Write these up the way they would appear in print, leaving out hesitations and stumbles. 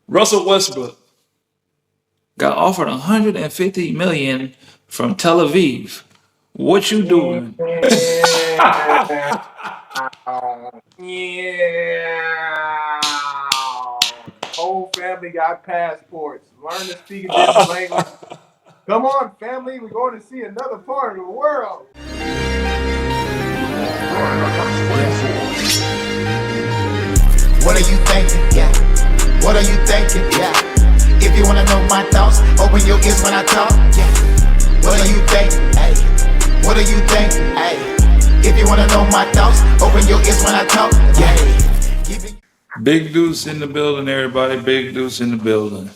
Russell Westbrook got offered 150 million from Tel Aviv. What you doing? Yeah. Yeah. Whole family got passports. Learn to speak a different language. Come on, family. We're going to see another part of the world. What are you thinking? Yeah. What are you thinking? Yeah. If you wanna know my thoughts, open your ears when I talk. Yeah. What are you thinking? Hey. What do you think? Hey. If you wanna know my thoughts, open your ears when I talk. Yeah. Big Deuce in the building, everybody. Big Deuce in the building.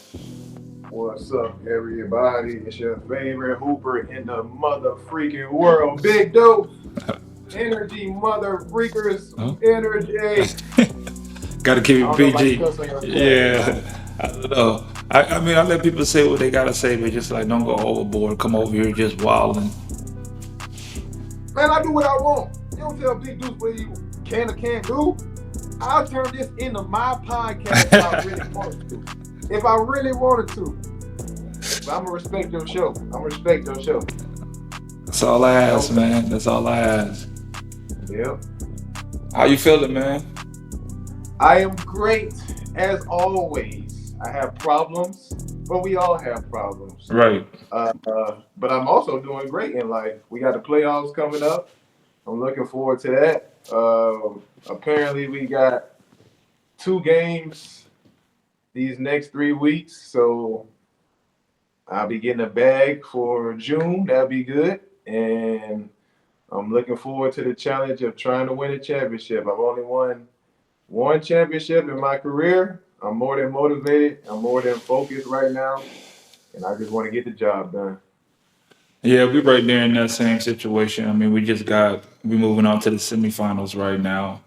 What's up, everybody? It's your favorite hooper in the mother freaking world. Big Dose. Energy, mother freakers. Huh? Energy. Got to keep I it don't know if I can PG. cuss on your Yeah. platform. I don't know. I mean, I let people say what they got to say, but just like, don't go overboard. Come over here just wilding. Man, I do what I want. You don't tell Big Deuce what he can or can't do. I'll turn this into my podcast if I really wanted to. If I really wanted to. But I'm going to respect your show. I'm going to respect your show. That's all I ask, Don't. man. That's all I ask. Yep. How you feeling, man? I am great as always. I have problems, but we all have problems. Right. But I'm also doing great in life. We got the playoffs coming up. I'm looking forward to that. Apparently, we got 2 games these next 3 weeks, so I'll be getting a bag for June. That'll be good, and I'm looking forward to the challenge of trying to win a championship. I've only won one championship in my career. I'm more than motivated. I'm more than focused right now, and I just want to get the job done. Yeah, we right there in that same situation. I mean, we moving on to the semifinals right now.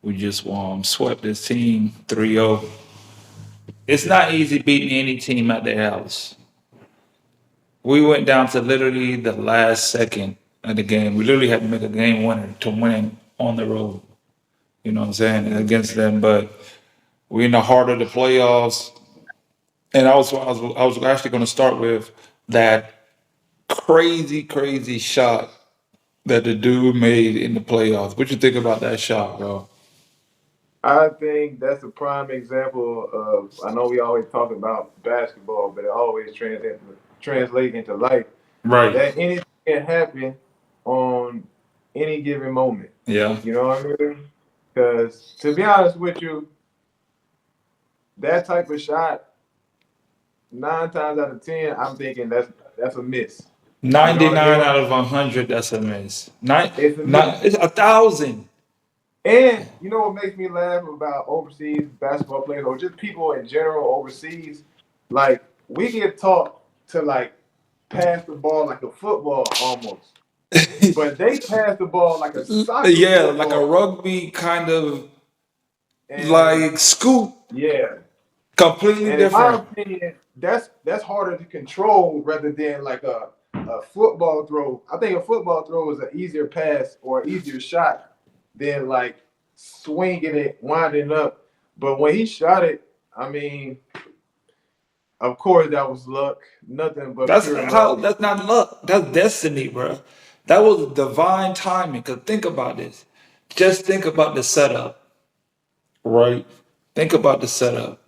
We just swept this team 3-0. It's not easy beating any team at their house. We went down to literally the last second of the game. We literally had to make a game winner to win on the road. You know what I'm saying? Against them, but we're in the heart of the playoffs. And I was actually going to start with that crazy shot that the dude made in the playoffs. What you think about that shot, bro? I think that's a prime example of. I know we always talk about basketball, but it always translate into life. Right. That anything can happen on any given moment. Yeah. You know what I mean? Because to be honest with you, that type of shot, 9 times out of 10, I'm thinking that's a miss. You know what I 99 mean? out of 100, that's a miss. Nine, It's a miss. nine, it's 1,000. And you know what makes me laugh about overseas basketball players or just people in general overseas? Like we get taught to like pass the ball like a football almost, but they pass the ball like a soccer Yeah, like a football. rugby kind of And like scoop, yeah, completely and in my different. opinion, that's harder to control rather than like a football throw. I think a football throw is an easier pass or an easier shot than like swinging it, winding up. But when he shot it, I mean, of course that was luck, nothing but That's pure how. luck. That's not luck. That's destiny, bro. That was divine timing. Cause think about this. Just think about the setup, right? Think about the setup.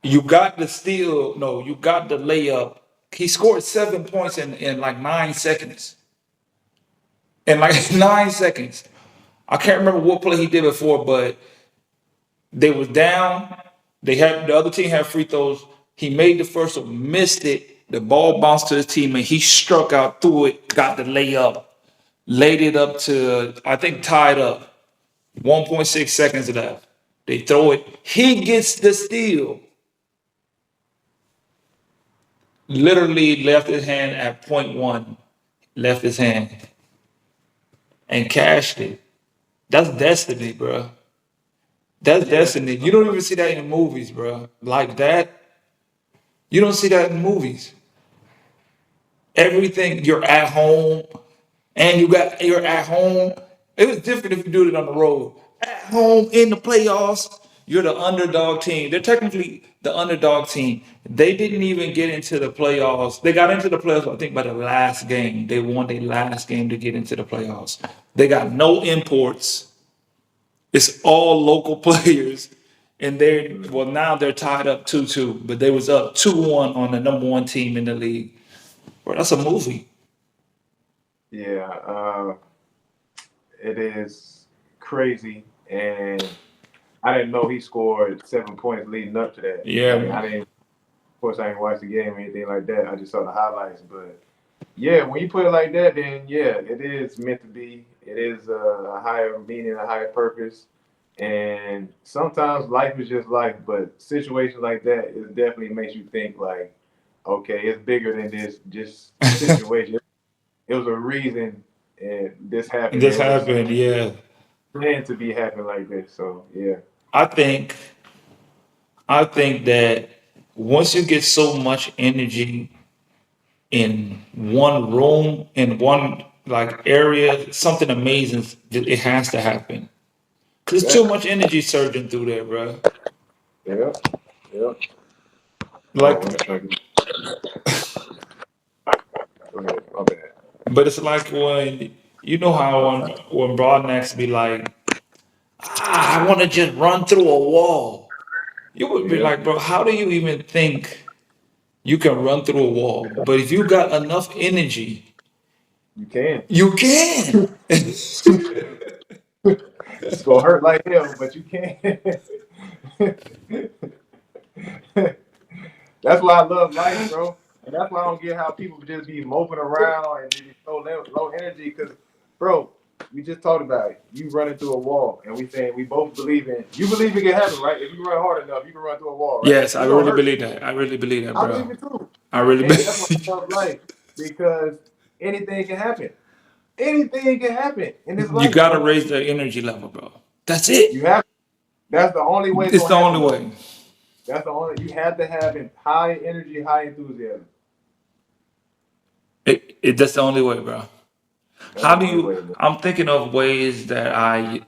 You got the steal. No, you got the layup. He scored 7 points in like 9 seconds. In like 9 seconds. I can't remember what play he did before, but they was down. They had the other team had free throws. He made the first one, missed it. The ball bounced to his teammate. He struck out through it, got the layup, laid it up to I think tied up. 1.6 seconds left. They throw it. He gets the steal. Literally left his hand at point one. Left his hand and cashed it. That's destiny, bro. That's Yeah, destiny. You don't even see that in the movies, bro. Like that. You don't see that in movies. Everything you're at home and you're at home. It was different if you do it on the road. At home in the playoffs, You're the underdog team. They're technically the underdog team. They didn't even get into the playoffs. They got into the playoffs, I think, by the last game. They won their last game to get into the playoffs. They got no imports. It's all local players. And now they're tied up 2-2, but they was up 2-1 on the number one team in the league. Bro, that's a movie. Yeah, it is crazy, and I didn't know he scored 7 points leading up to that. Yeah, Like, man. of course, I didn't watch the game or anything like that. I just saw the highlights, but yeah, when you put it like that, then yeah, it is meant to be. It is a higher meaning, a higher purpose, and sometimes life is just life. But situations like that, it definitely makes you think like, okay, it's bigger than this just situation. It was a reason, and this happened. This It was happened, yeah. planned to be happening like this. So yeah, I think I think that once you get so much energy in one room, in one like area, something amazing, it has to happen. Cause there's yeah, too much energy surging through there, bro. yeah, yeah. Oh, one Like, second. Go ahead. My bad. but it's like when you know how when broadnecks be like, I want to just run through a wall. You would be Yeah, like, bro, how do you even think you can run through a wall? But if you got enough energy, you can. you can. It's gonna hurt like hell, but you can. That's why I love life, bro. And that's why I don't get how people just be moping around and be so low energy. Cause, bro, we just talked about it. You running through a wall, and we saying we both believe in. You believe it can happen, right? If you run hard enough, you can run through a wall, right? Yes, I It's gonna really hurt. believe that. I really believe that, I bro. believe it too. I really And that's why I believe. love life because anything can happen. Anything can happen in this You life, gotta bro. raise the energy level, bro. That's it. You have. That's the only way it's It's gonna the only happen, bro. way. That's the only. You have to have high energy, high enthusiasm. That's the only way, bro. That's How the do only you? way, bro. I'm thinking of ways that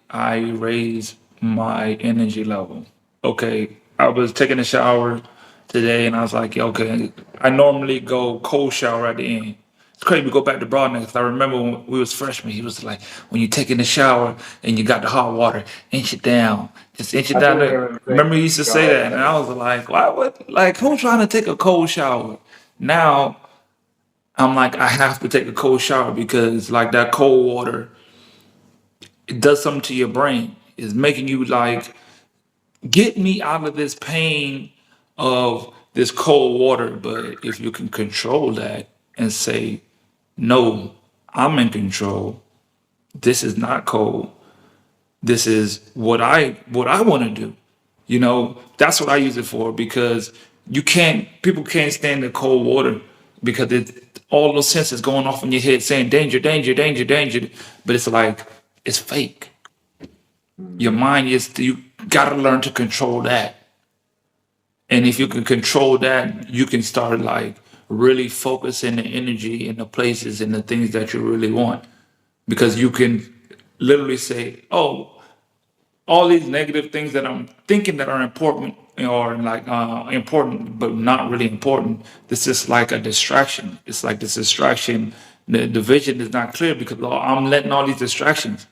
I raise my energy level. Okay, I was taking a shower today, and I was like, okay, I normally go cold shower at the end. It's crazy. We go back to Broadneck. 'Cause I remember when we was freshmen, he was like, when you take in the shower and you got the hot water, inch it down, just inch it I do down. There. remember him saying, Remember he used to say God, that, and I was like, why would like who's trying to take a cold shower? Now I'm like, I have to take a cold shower because like that cold water, it does something to your brain. It's making you like, get me out of this pain of this cold water. But if you can control that and say, no, I'm in control. This is not cold. This is what I want to do. That's what I use it for because people can't stand the cold water because all those senses going off in your head saying danger, danger, danger, danger. But it's like, it's fake. Your mind you gotta learn to control that. And if you can control that, you can start like really focusing the energy in the places and the things that you really want. Because you can literally say, oh, all these negative things that I'm thinking that are important or like important but not really important. This is like a distraction. It's like this distraction. The vision is not clear because I'm letting all these distractions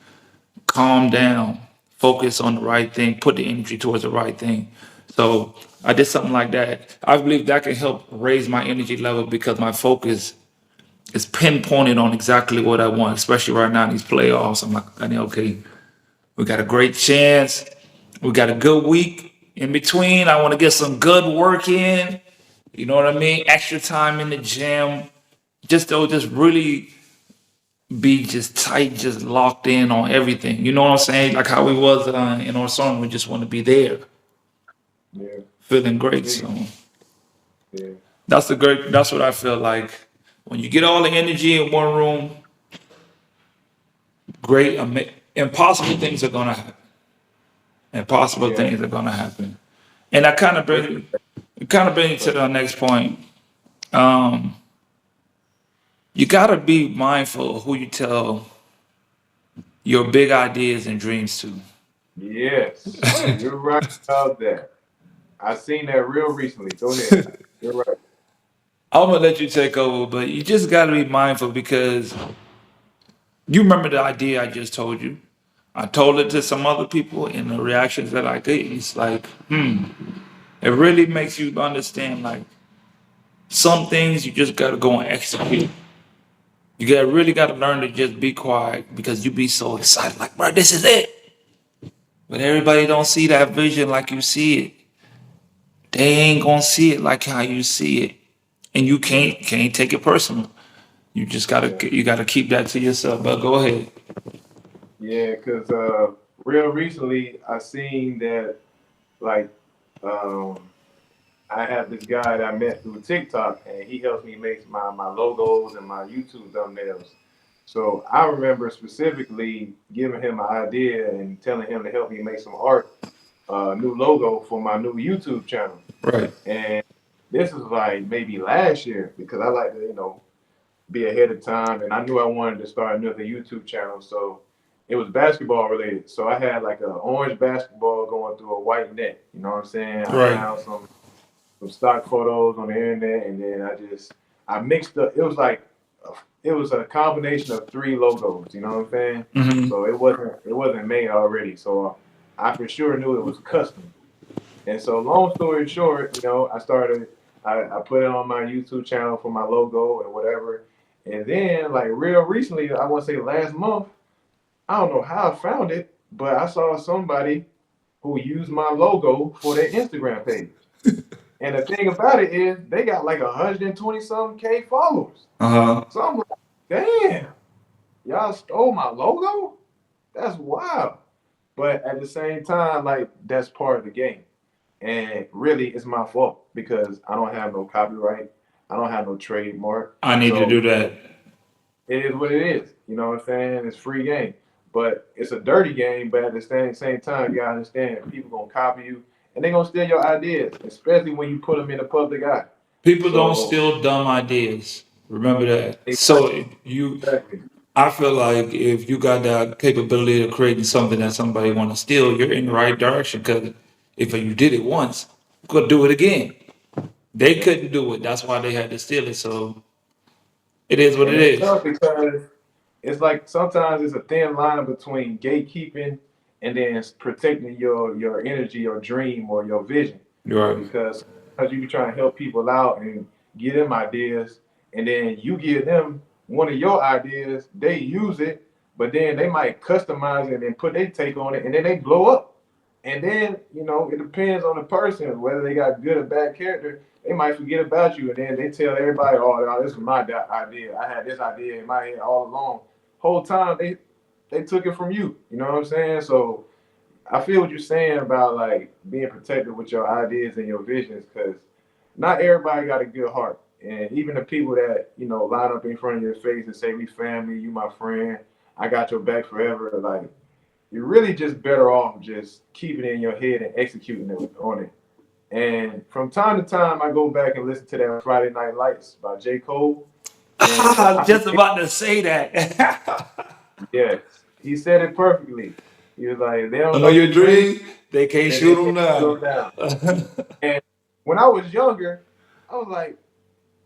calm down, focus on the right thing, put the energy towards the right thing. So I did something like that. I believe that can help raise my energy level because my focus is pinpointed on exactly what I want, especially right now in these playoffs. I'm like, okay, we got a great chance. We got a good week in between. I want to get some good work in. You know what I mean? Extra time in the gym. Just really be just tight, just locked in on everything. You know what I'm saying? Like how we was in our song. We just want to be there, yeah, feeling great. big, So yeah, that's what I feel like. When you get all the energy in one room, impossible things are gonna happen. Impossible yeah, things are gonna happen. And I kind of especially. bring it kind of bring it to the next point. Um, you gotta be mindful of who you tell your big ideas and dreams to. Yes, you're right about that. I seen that real recently. Go ahead. You're right. I'm gonna let you take over, but you just gotta be mindful because you remember the idea I just told you. I told it to some other people, and the reactions that I get, it's like, it really makes you understand like some things you just gotta go and execute. You got really gotta learn to just be quiet because you be so excited, like, bro, this is it. But everybody don't see that vision like you see it. They ain't gonna see it like how you see it, and you can't take it personal. Yeah. You gotta keep that to yourself. But go ahead. Yeah, because real recently I seen that like um, I have this guy that I met through TikTok, and he helps me make my logos and my YouTube thumbnails. So I remember specifically giving him an idea and telling him to help me make some art, new logo for my new YouTube channel. Right. And this is like maybe last year because I like to, be ahead of time, and I knew I wanted to start another YouTube channel. So it was basketball related. So I had like a orange basketball going through a white net. You know what I'm saying? I Right. found some stock photos on the internet, and then I mixed up. It was a combination of three logos. You know what I'm saying? Hmm. So it wasn't made already. So I for sure knew it was custom. And so, long story short, I put it on my YouTube channel for my logo and whatever. And then, like, real recently, I want to say last month, I don't know how I found it, but I saw somebody who used my logo for their Instagram page. And the thing about it is, they got like 120 something K followers. Uh huh. So I'm like, damn, y'all stole my logo? That's wild. But at the same time, like, that's part of the game. And really, it's my fault because I don't have no copyright. I don't have no trademark. I need to do So that. it is what it is. You know what I'm saying? It's free game. But it's a dirty game. But at the same time, you gotta understand people gonna copy you and they gonna steal your ideas, especially when you put them in the public eye. People don't So steal dumb ideas. Remember that. So exactly, if you, exactly. I feel like if you got that capability of creating something that somebody want to steal, you're in the right direction. Because if you did it once, you could do it again. They Yeah. couldn't do it. That's why they had to steal it. So it is what And it it's is. tough because it's like sometimes it's a thin line between gatekeeping and then protecting your energy, your dream, or your vision. You're right. Because sometimes you be trying to help people out and give them ideas, and then you give them one of your ideas, they use it, but then they might customize it and put their take on it, and then they blow up. And then, it depends on the person whether they got good or bad character. They might forget about you, and then they tell everybody, "Oh, no, this was my idea. I had this idea in my head all along." Whole time they took it from you. You know what I'm saying? So I feel what you're saying about like being protected with your ideas and your visions, because not everybody got a good heart, and even the people that line up in front of your face and say, "We family, you my friend, I got your back forever." Like, you're really just better off just keeping it in your head and executing it on it. And from time to time, I go back and listen to that Friday Night Lights by J. Cole. And I was I just forget, about to say that. yes, he said it perfectly. He was like, they don't I know know your your dream, dream. They can't then they shoot them can't now. slow down. And when I was younger, I was like,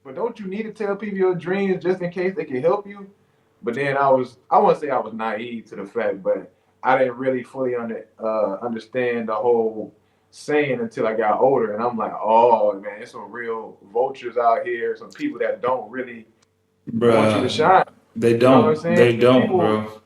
but don't you need to tell people your dreams just in case they can help you? But then I wouldn't say I was naive to the fact, but I didn't really fully understand the whole saying until I got older. And I'm like, oh man, there's some real vultures out here, some people that don't really want you to Bruh, shine. they You know what I'm don't. saying? They don't, People, bro.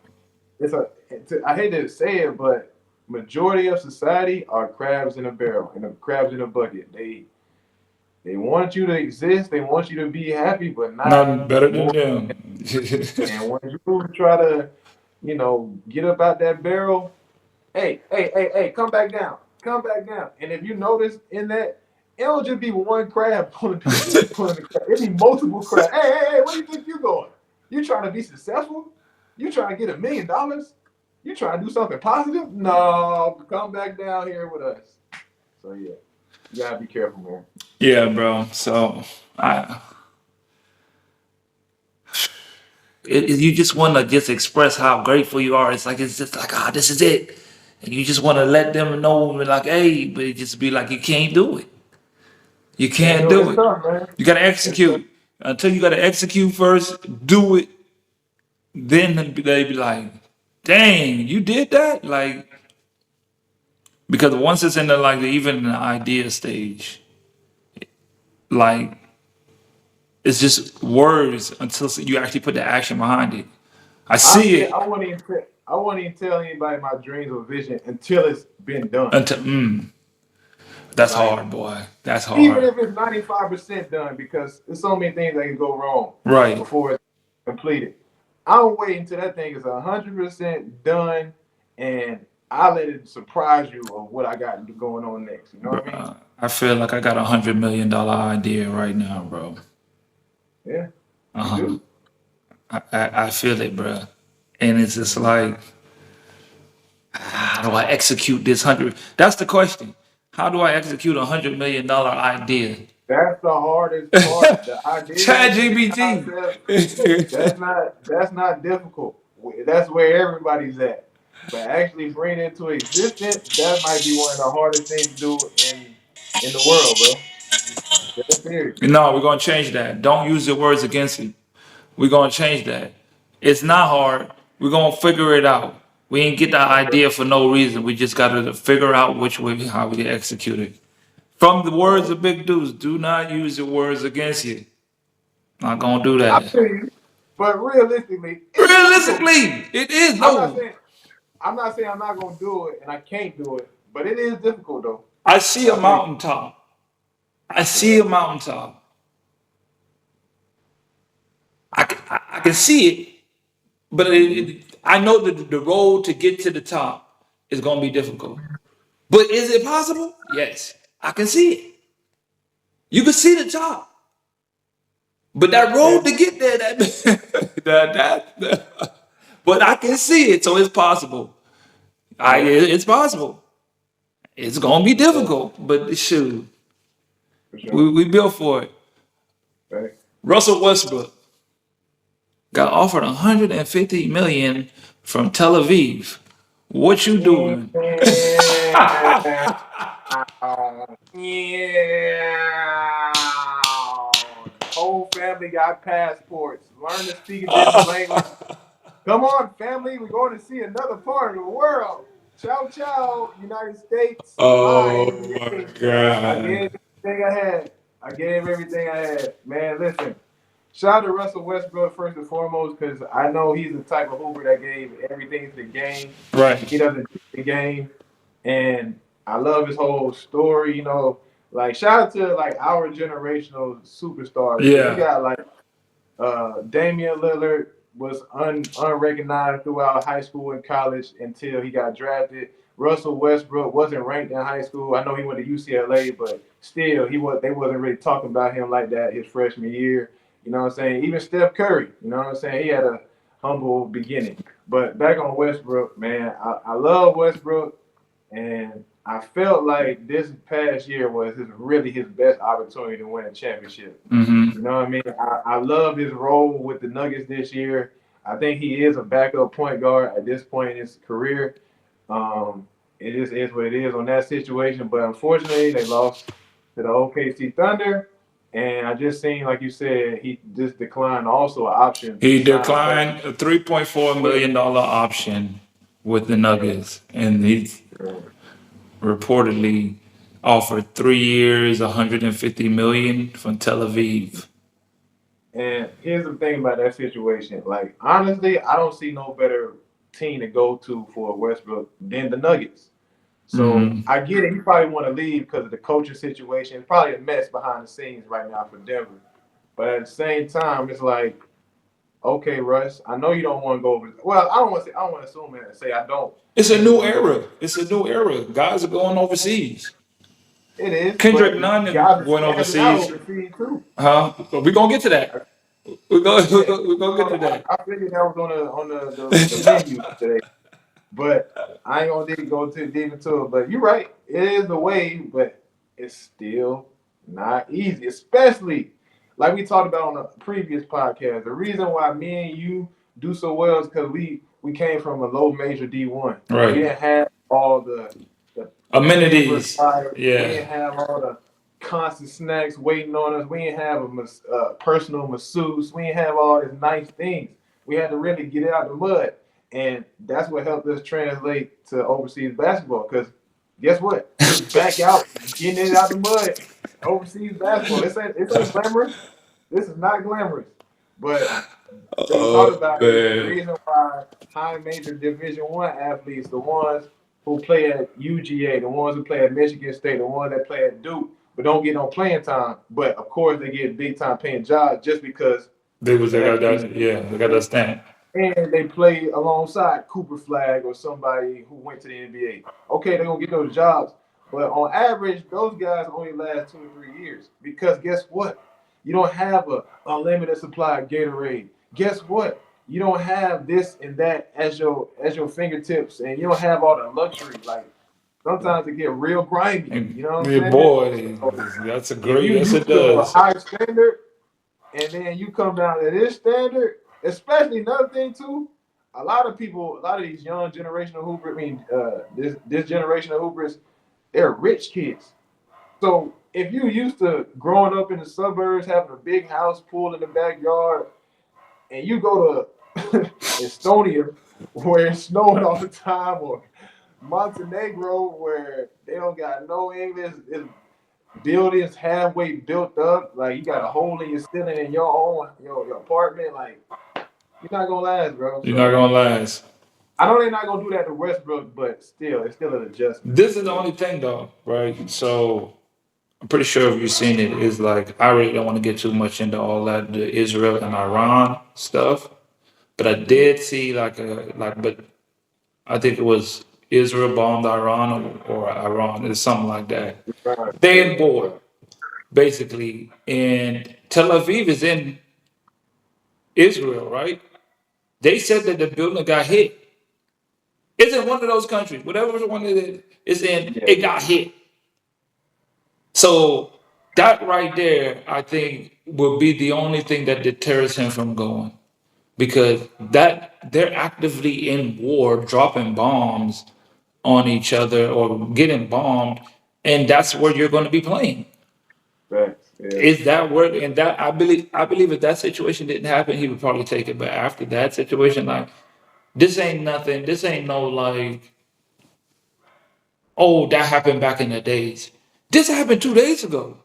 I hate to say it, but majority of society are crabs in a barrel and crabs in a bucket. They want you to exist. They want you to be happy, but not Not better than more. them. And when you try to, get up out that barrel, hey, hey, hey, hey, come back down, come back down. And if you notice in that, it don't just be one crab pulling the crab. It be multiple crabs. Hey, hey, hey, where do you think you going? You trying to be successful? You trying to get $1 million? You trying to do something positive? No, come back down here with us. So yeah, you gotta be careful, man. Yeah, bro. So I, you just want to just express how grateful you are. It's just like, ah, this is it. and you just want to let them know, like, hey, but it just be like you can't do it. You Can't can't do it. do It's it. tough, man. You got to It's tough. execute. Until you got to execute first, do it. Then they be like, dang, you did that? Like, because once it's in the, like, even in the idea stage, like, it's just words until you actually put the action behind it. I see Honestly, it I won't even tell anybody my dreams or vision until it's been done. until, that's Like, hard, boy. That's even hard. if it's 95% done, because there's so many things that can go wrong Right. before it's completed. I don't wait until that thing is 100% done, and I let it surprise you of what I got going on next. You know what I mean? I feel like I got $100 million idea right now, bro. Yeah, Uh you huh. do. I feel it, bro. And it's just like, how do I execute this hundred? That's the question. How do I execute $100 million idea? That's the hardest part. The Chat idea and the GPT. concept. That's not difficult. That's where everybody's at. But actually bring it into existence, that might be one of the hardest things to do in the world, bro. That's serious. No, we're gonna change that. Don't use your words against it. We're gonna change that. It's not hard. We're gonna figure it out. We ain't get the Okay. idea for no reason. We just gotta figure out which way how we execute it. From the All words right. of Big Dudes, do not use your words against you. Not gonna do I that. feel you. But realistically, it's difficult. Realistically, it is I'm not no. saying I'm not saying I'm not gonna do it and I can't do it, but it is difficult though. I see a I feel you. mountaintop. I see Yeah. a mountaintop. I can see it, but Hmm. I know that the road to get to the top is gonna be difficult. But is it possible? Yes, I can see it. You can see the top, but that Yeah. road to get there, but I can see it, so it's possible. Yeah. It's possible. It's gonna be Yeah. difficult, but shoot, For sure. we built for it. Right. Russell Westbrook got offered 150 million from Tel Aviv. What you doing? Yeah. Yeah. Whole family got passports. Learn to speak a different language. Come on, family. We're going to see another part of the world. Ciao, ciao, United States. Bye, Oh my NBA. I god. gave everything I had. I gave everything I had. Man, listen. Shout out to Russell Westbrook first and foremost because I know he's the type of hooper that gave everything to the game. He Right. doesn't take the game, and I love his whole story. Like shout out to like our generational superstars because you Yeah. got like Damian Lillard was unrecognized throughout high school and college until he got drafted. Russell Westbrook wasn't ranked in high school. I know he went to UCLA, but still, they wasn't really talking about him like that his freshman year. You know what I'm saying? Even Steph Curry, you know what I'm saying? He had a humble beginning. But back on Westbrook, man, I love Westbrook, and I felt like this past year was really his best opportunity to win a championship. You Mm-hmm. know what I mean? I love his role with the Nuggets this year. I think he is a backup point guard at this point in his career. Um, it just is what it is on that situation. But unfortunately, they lost to the OKC Thunder. And I just seen, like you said, he just declined also an option to He sign back. declined a $3.4 million option with the Yeah. Nuggets, and he's reportedly offered 3 years, 150 million from Tel Aviv. And here's the thing about that situation. Like, honestly, I don't see no better team to go to for Westbrook than the Nuggets. So Mm-hmm. I get it. He probably want to leave because of the coaching situation. It's probably a mess behind the scenes right now for Denver. But at the same time, it's like, okay, Russ, I know you don't want to go over. Well, I don't want to say. I don't want to assume and say I don't It's a think you new want to go. era. It's a new era. Guys are going overseas. It is, Kendrick but Nunn guys are went spazzing out overseas. overseas too. Huh? We're gonna get to that. We're gonna Yeah, we're gonna get to I figured that was on the menu that. today. But I ain't gonna go too deep into it. But you're right, it is the way, but it's still not easy, especially like we talked about on a previous podcast. The reason why me and you do so well is because we came from a low major D1. We Right. didn't have all the pampered Amenities. life. We Yeah. didn't have all the constant snacks waiting on us. We didn't have a personal masseuse. We didn't have all these nice things. We had to really get it out of the mud, and that's what helped us translate to overseas basketball. Because guess what? We back out getting it out of the mud. Overseas basketball. This ain't glamorous. This is not glamorous, but they thought Oh about it. The man. reason why high major Division I athletes, the ones who play at UGA, the ones who play at Michigan State, the ones that play at Duke, but don't get no playing time. But of course, they get big time paying jobs just because They they got have these, that. Yeah, they got that stamp. and they play alongside Cooper Flag or somebody who went to the NBA. Okay, they're gonna get those jobs, but on average, those guys only last 2 or 3 years because guess what? You don't have a unlimited supply of Gatorade. Guess what? You don't have this and that as your fingertips, and you don't have all the luxury. Like sometimes it get real grimy. And You know what yeah, I'm saying? boy, So that's a if great. you Yes, it used to a does. high standard, and then you come down to this standard, especially another thing too. A lot of these young generational hoopers, this generation of hoopers, they're rich kids. So if you used to growing up in the suburbs, having a big house, pool in the backyard, and you go to Estonia, where it's snowing all the time, or Montenegro, where they don't got no English, it's buildings halfway built up, like you got a hole in your ceiling in your own your apartment, like you're not gonna last, bro. You're not So gonna last. I know they're not gonna do that to Westbrook, but still, it's still an adjustment. This is the only thing though, right? So I'm pretty sure if you've seen it, is like I really don't want to get too much into all that the Israel and Iran stuff, but I did see but I think it was Israel bombed Iran or Iran, it's something like that. Right. They in war basically, and Tel Aviv is in Israel, right? They said that the building got hit. It's in one of those countries, whatever the one it is in, Yeah. it got hit. So that right there, I think, will be the only thing that deters him from going, because that they're actively in war, dropping bombs on each other or getting bombed, and that's where you're going to be playing. Facts. Yeah. Is that where? And that I believe if that situation didn't happen, he would probably take it. But after that situation, like this ain't nothing. This ain't no like, oh, that happened back in the days. This happened 2 days ago.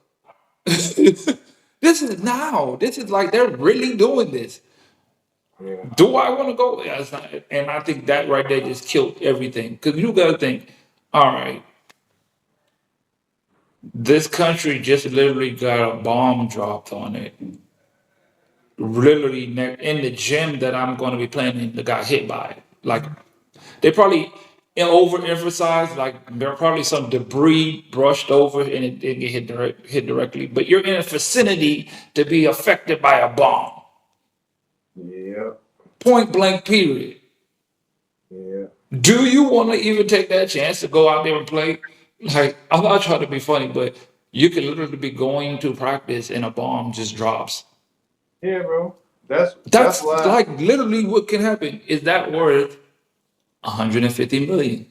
This is now. This is like they're really doing this. Yeah. Do I want to go? Yeah, it's not, and I think that right there just killed everything. Because you got to think, all right, this country just literally got a bomb dropped on it. Literally in the gym that I'm going to be playing in, that got hit by it. Like they probably overemphasized, like there are probably some debris brushed over and it didn't get hit directly. But you're in a vicinity to be affected by a bomb. Yeah. Point blank, period. Yeah. Do you want to even take that chance to go out there and play? Like, I'm not trying to be funny, but you could literally be going to practice and a bomb just drops. Yeah, bro. That's That's why. like literally what can happen. Is that worth 150 million?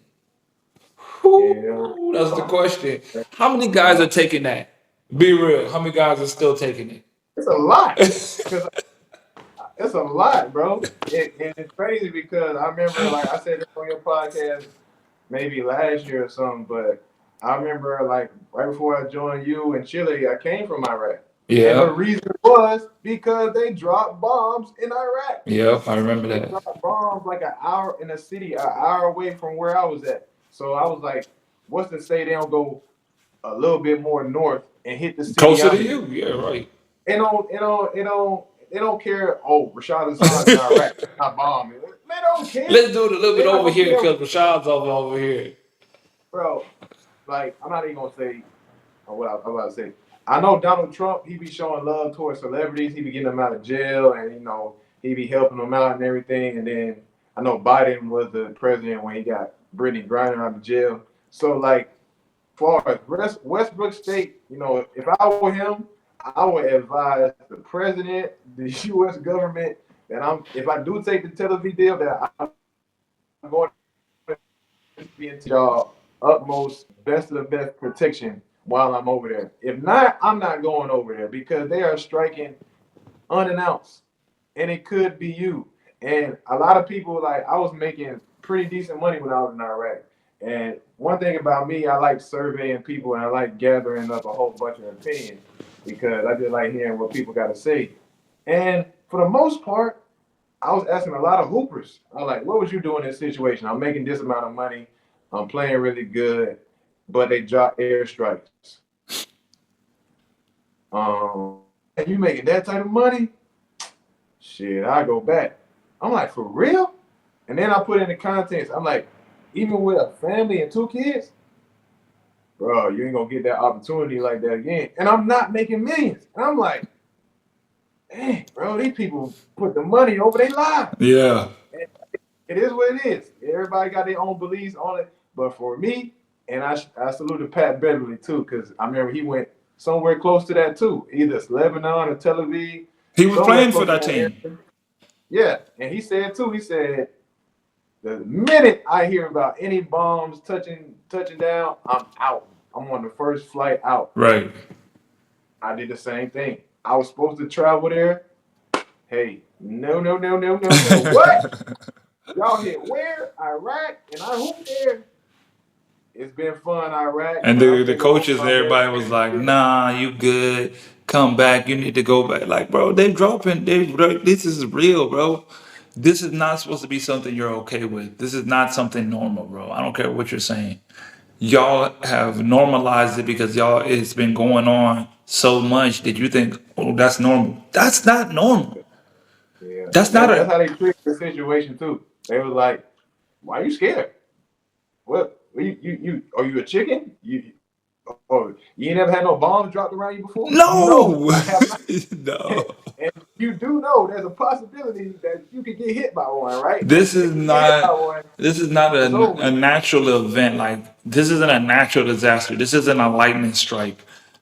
Yeah. Ooh, that's the question. How many guys are taking that? Be real. How many guys are still taking It's a lot. it? Cause it's a lot, bro. And it's crazy because I remember, like I said this on your podcast maybe last year or something, but I remember like right before I joined you in Chile, I came from Iraq. And the Yeah. reason was because they dropped bombs in Iraq. Yep, I remember They that. dropped bombs like an hour in a city, an hour away from where I was at. So I was like, what's to say they don't go a little bit more north and hit the city Closer I'm to in? you. Yeah, right. They don't care. Oh, Rashad Hassan's in Iraq. It's not bombing. They don't care. Let's do it a little They're bit not over gonna here care, because Rashad's over here. bro. Like I'm not even gonna say what I'm about to say. I know Donald Trump. He be showing love towards celebrities. He be getting them out of jail, and he be helping them out and everything. And then I know Biden was the president when he got Brittany Griner out of jail. So like, far as Westbrook State, if I were him, I would advise the president, the U.S. government, that if I do take the Tel Aviv deal, that I'm going to y'all utmost best of the best protection while I'm over there. If not, I'm not going over there because they are striking unannounced, and it could be you. And a lot of people, like, I was making pretty decent money when I was in Iraq. And one thing about me, I like surveying people and I like gathering up a whole bunch of opinions because I just like hearing what people got to say. And for the most part, I was asking a lot of hoopers. I was like, what would you do in this situation? I'm making this amount of money. I'm playing really good, but they drop airstrikes. And you making that type of money? Shit, I go back. I'm like, for real? And then I put in the context. I'm like, even with a family and 2 kids, bro, you ain't gonna get that opportunity like that again. And I'm not making millions. And I'm like, dang, bro, these people put the money over their lives. Yeah. And it is what it is. Everybody got their own beliefs on it. But for me, and I salute Pat Beverly too, because I remember he went somewhere close to that too, either Lebanon or Tel Aviv, He was somewhere playing for close to that that team. area. Yeah, and he said too. He said the minute I hear about any bombs touching down, I'm out. I'm on the first flight out. Right. I did the same thing. I was supposed to travel there. Hey, no. What? Y'all hit where? Iraq, and I hooped there. It's been fun, Iraq, And but I'm the finna go on coaches and my best. everybody was like, "Nah, you good. Come back. You need to go back." Like, bro, they dropping. This is real, bro. This is not supposed to be something you're okay with. This is not something normal, bro. I don't care what you're saying. Y'all have normalized it because y'all it's been going on so much that you think, oh, that's normal. That's not normal. Yeah, That's and not that's a how they treat the situation too. They was like, "Why are you scared? What? You are you a chicken? You ain't never had no bombs dropped around you before? No, no, I have not. no. And you do know there's a possibility that you could get hit by one, right? This And is if you get hit by not. one, This is not it's over. a natural event. Like this isn't a natural disaster. This isn't a lightning strike.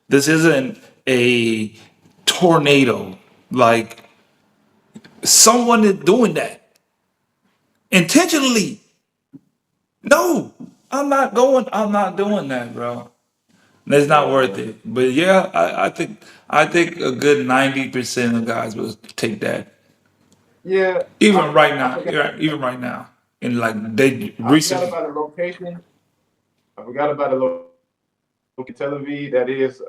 This isn't a tornado. Like someone is doing that intentionally. No, I'm not going. I'm not doing that, bro. It's not Yeah, worth man. it. But yeah, I think a good 90% of guys will take that. Yeah, Even right I now, forgot. yeah, even right now, and like they I forgot recently, about the location. I forgot about the location. Tel Aviv. That is,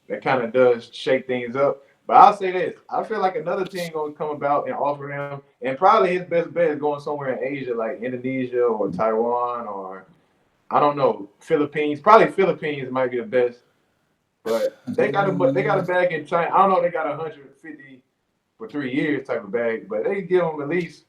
that kind of does shake things up. But I'll say this: I feel like another team gonna come about and offer him, and probably his best bet is going somewhere in Asia, like Indonesia or Taiwan or I don't know, Philippines. Probably Philippines might be the best, but they got a bag in China. I don't know. They got 150 for 3 years type of bag, but they give him at least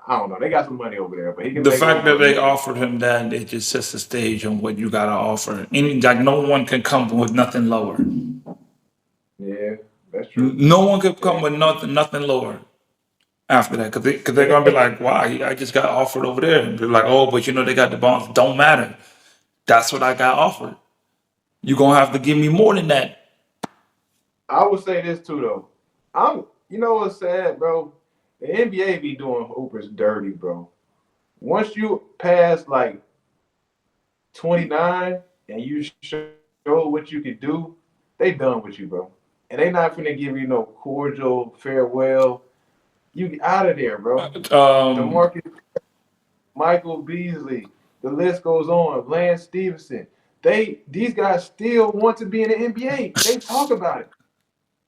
I don't know. They got some money over there, but he can the make fact that over a they million. offered him that, it just sets the stage on what you gotta offer. Any like no one can come with nothing lower. Yeah, that's true. No one can Yeah, come with nothing lower after that because they're gonna be like, why? I just got offered over there. And they're like, oh, but they got the bonds. Don't matter. That's what I got offered. You're gonna have to give me more than that. I would say this too though. You know what's sad, bro? The NBA be doing hoopers dirty, bro. Once you pass like 29 and you show what you can do, they done with you, bro. And they not finna give you no cordial farewell. You get out of there, bro. Um, DeMarcus, Michael Beasley, the list goes on. Lance Stevenson. These guys still want to be in the NBA. They talk about it.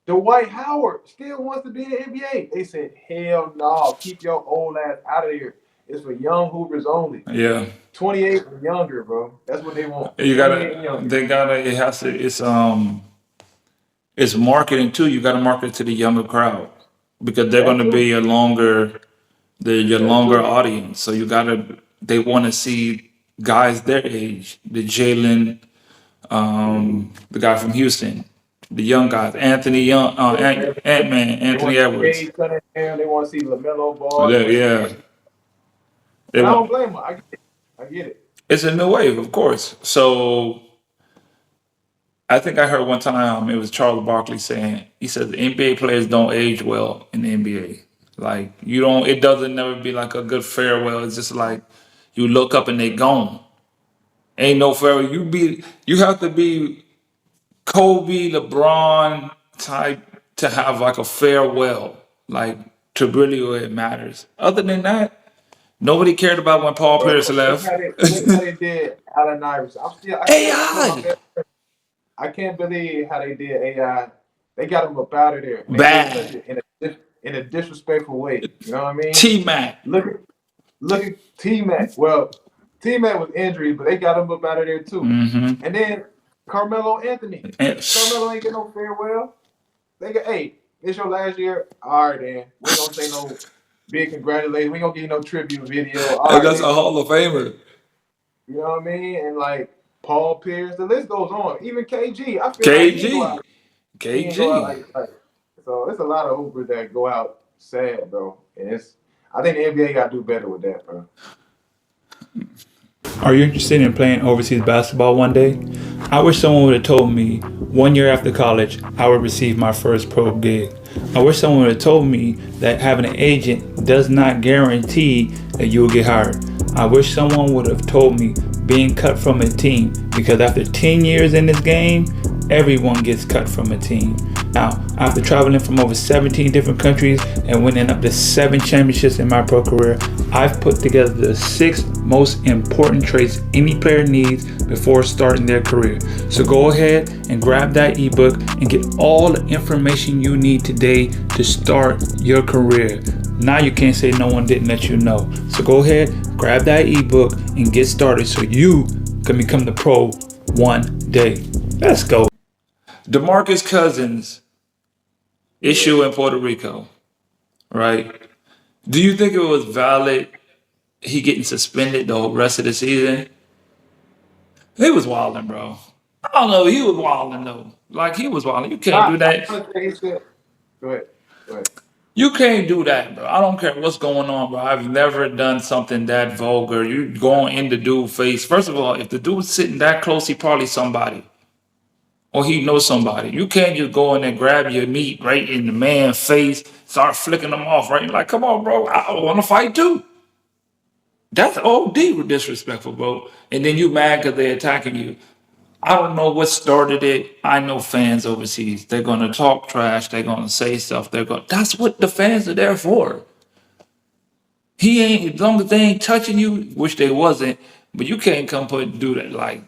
Dwight Howard still wants to be in the NBA. They said, hell no, keep your old ass out of here. It's for young hoopers only. yeah, 28 and younger, bro. That's what they want. you 28 and gotta. younger. They gotta. It has to. It's marketing too. You gotta market to the younger crowd because they're That gonna be too. your That longer too. audience. So you gotta. They want to see guys their age. The Jalen, the guy from Houston, the young guys, Anthony Young, Ant Man, They want Anthony to see Edwards. Cade Cunningham. They want to see LaMelo Ball. They want to see Yeah, everybody. they And I don't want. blame them. I get it. I get it. It's a new wave, of course. So I think I heard one time it was Charles Barkley saying he said the NBA players don't age well in the NBA. Like you don't. It doesn't never be like a good farewell. It's just like you look up and they gone. Ain't no farewell. You have to be Kobe, LeBron type to have like a farewell, like to really where it matters. Other than that, nobody cared about when Paul Bro, Pierce left. look how they did Allen Iverson. I still that's one of my AI best. I can't believe how they did AI. They got him up out of there, and they did it such bad. a in a disrespectful way. You know what I mean? T Mac. Look at look at T Mac. Well, T Mac was injured, but they got him up out of there too. Mm-hmm. And then Carmelo Anthony. And, Carmelo ain't get no farewell. They got, hey, it's your last year. All right, then. We ain't gonna say no big congratulations. We ain't gonna give you no tribute video. All and right, that's then. a Hall of Famer. You know what I mean? And like Paul Pierce, the list goes on. Even KG, I feel like he ain't go KG. out. He ain't go out KG. like. So it's a lot of hoopers that go out sad, bro. And it's. I think the NBA got to do better with that, bro. Are you interested in playing overseas basketball one day? I wish someone would have told me 1 year after college I would receive my first pro gig. I wish someone would have told me that having an agent does not guarantee that you will get hired. I wish someone would have told me being cut from a team, because after 10 years in this game, everyone gets cut from a team. Now, after traveling from over 17 different countries and winning up to 7 championships in my pro career, I've put together the 6 most important traits any player needs before starting their career. So go ahead and grab that ebook and get all the information you need today to start your career. Now you can't say no one didn't let you know. So go ahead, grab that ebook and get started so you can become the pro one day. Let's go. DeMarcus Cousins issue in Puerto Rico, right? Do you think it was valid he getting suspended the rest of the season? He was wilding, bro. I don't know. He was wilding though. Like he was wilding. You can't do I that. want to say he said, go ahead. Go ahead. You can't do that, bro. I don't care what's going on, bro. I've never done something that vulgar. You going in the dude's face. First of all, if the dude's sitting that close, he probably somebody. Or he knows somebody. You can't just go in and grab your meat right in the man's face, start flicking them off, right? You're like, come on, bro. I want to fight too. That's OD disrespectful, bro. And then you mad because they're attacking you. I don't know what started it. I know fans overseas. They're gonna talk trash. They're gonna say stuff. That's what the fans are there for. He ain't, as long as they ain't touching you, which they wasn't. But you can't come put and do that. Like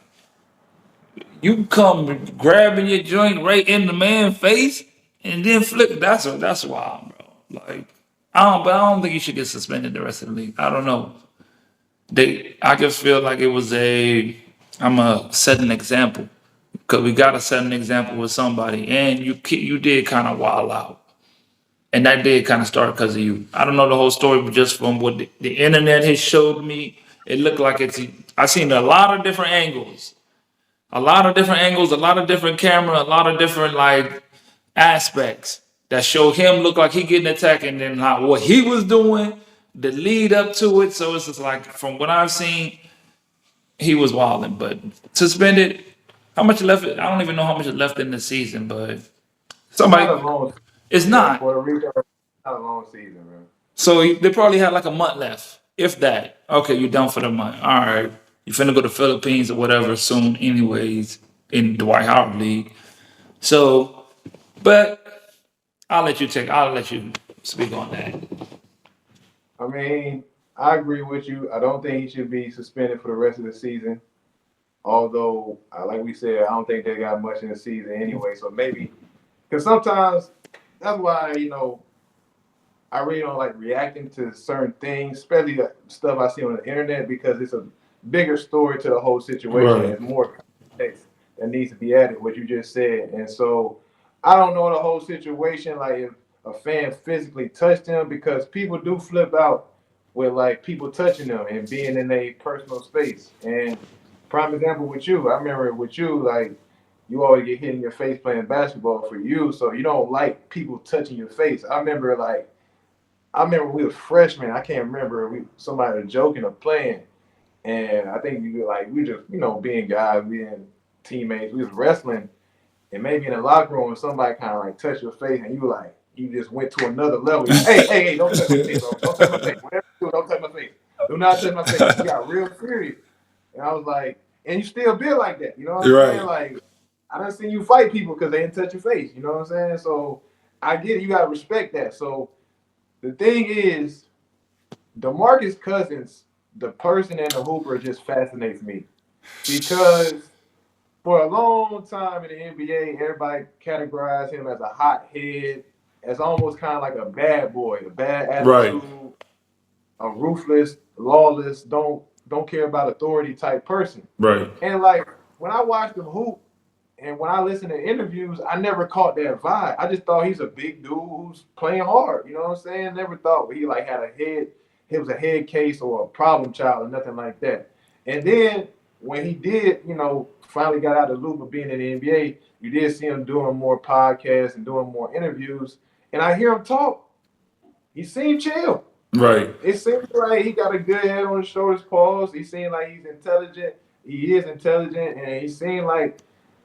you come grabbing your joint right in the man's face and then flip. That's wild, bro. Like but I don't think you should get suspended the rest of the league. I don't know. I just feel like it was I'm a set an example, because we gotta set an example with somebody, and you did kind of wild out, and that did kind of start because of you. I don't know the whole story, but just from what the internet has showed me, it looked like I seen a lot of different angles, a lot of different camera, a lot of different like aspects that show him look like he getting attacked, and then how what he was doing, the lead up to it. So it's just like from what I've seen, he was wilding, but suspended. How much left? I don't even know how much is left in the season, but It's not somebody, a long it's season, bro. not. Puerto Rico, it's not a long season, bro. So they probably had like a month left, if that. Okay, you're done for the month. All right, you finna go to Philippines or whatever soon, anyways, in the Dwight Howard League. So, but I'll let you speak on that. I mean, I agree with you. I don't think he should be suspended for the rest of the season. Although, like we said, I don't think they got much in the season anyway. So maybe, because sometimes that's why I really don't like reacting to certain things, especially the stuff I see on the internet, because it's a bigger story to the whole situation. Right. There's more context that needs to be added, what you just said. And so I don't know the whole situation, like if a fan physically touched him, because people do flip out with like people touching them and being in a personal space. And prime example with you, I remember with you, like you always get hit in your face playing basketball for you, so you don't like people touching your face. I remember we were freshmen. I can't remember somebody was joking or playing, and I think we just being guys, being teammates. We was wrestling, and maybe in the locker room, somebody kind of like touched your face, and you were like, he just went to another level. Hey, don't touch my face, bro. Don't touch my face. Whatever you do, don't touch my face. Do not touch my face. He got real serious. And I was like, and you still build like that. You know what I'm Right. saying? Like, I done seen you fight people because they didn't touch your face. You know what I'm saying? So I get it. You got to respect that. So the thing is, DeMarcus Cousins, the person and the hooper, just fascinates me because for a long time in the NBA, everybody categorized him as a hothead, as almost kind of like a bad boy, a bad Right. attitude, a ruthless, lawless, don't care about authority type person. Right. And like when I watched him hoop and when I listened to interviews, I never caught that vibe. I just thought he's a big dude who's playing hard. You know what I'm saying? Never thought he like had a head, he was a head case or a problem child or nothing like that. And then when he did, finally got out of the loop of being in the NBA, you did see him doing more podcasts and doing more interviews. And I hear him talk. He seemed chill. Right. It seems like he got a good head on his shoulders, pause. He seemed like he's intelligent. He is intelligent, and he seemed like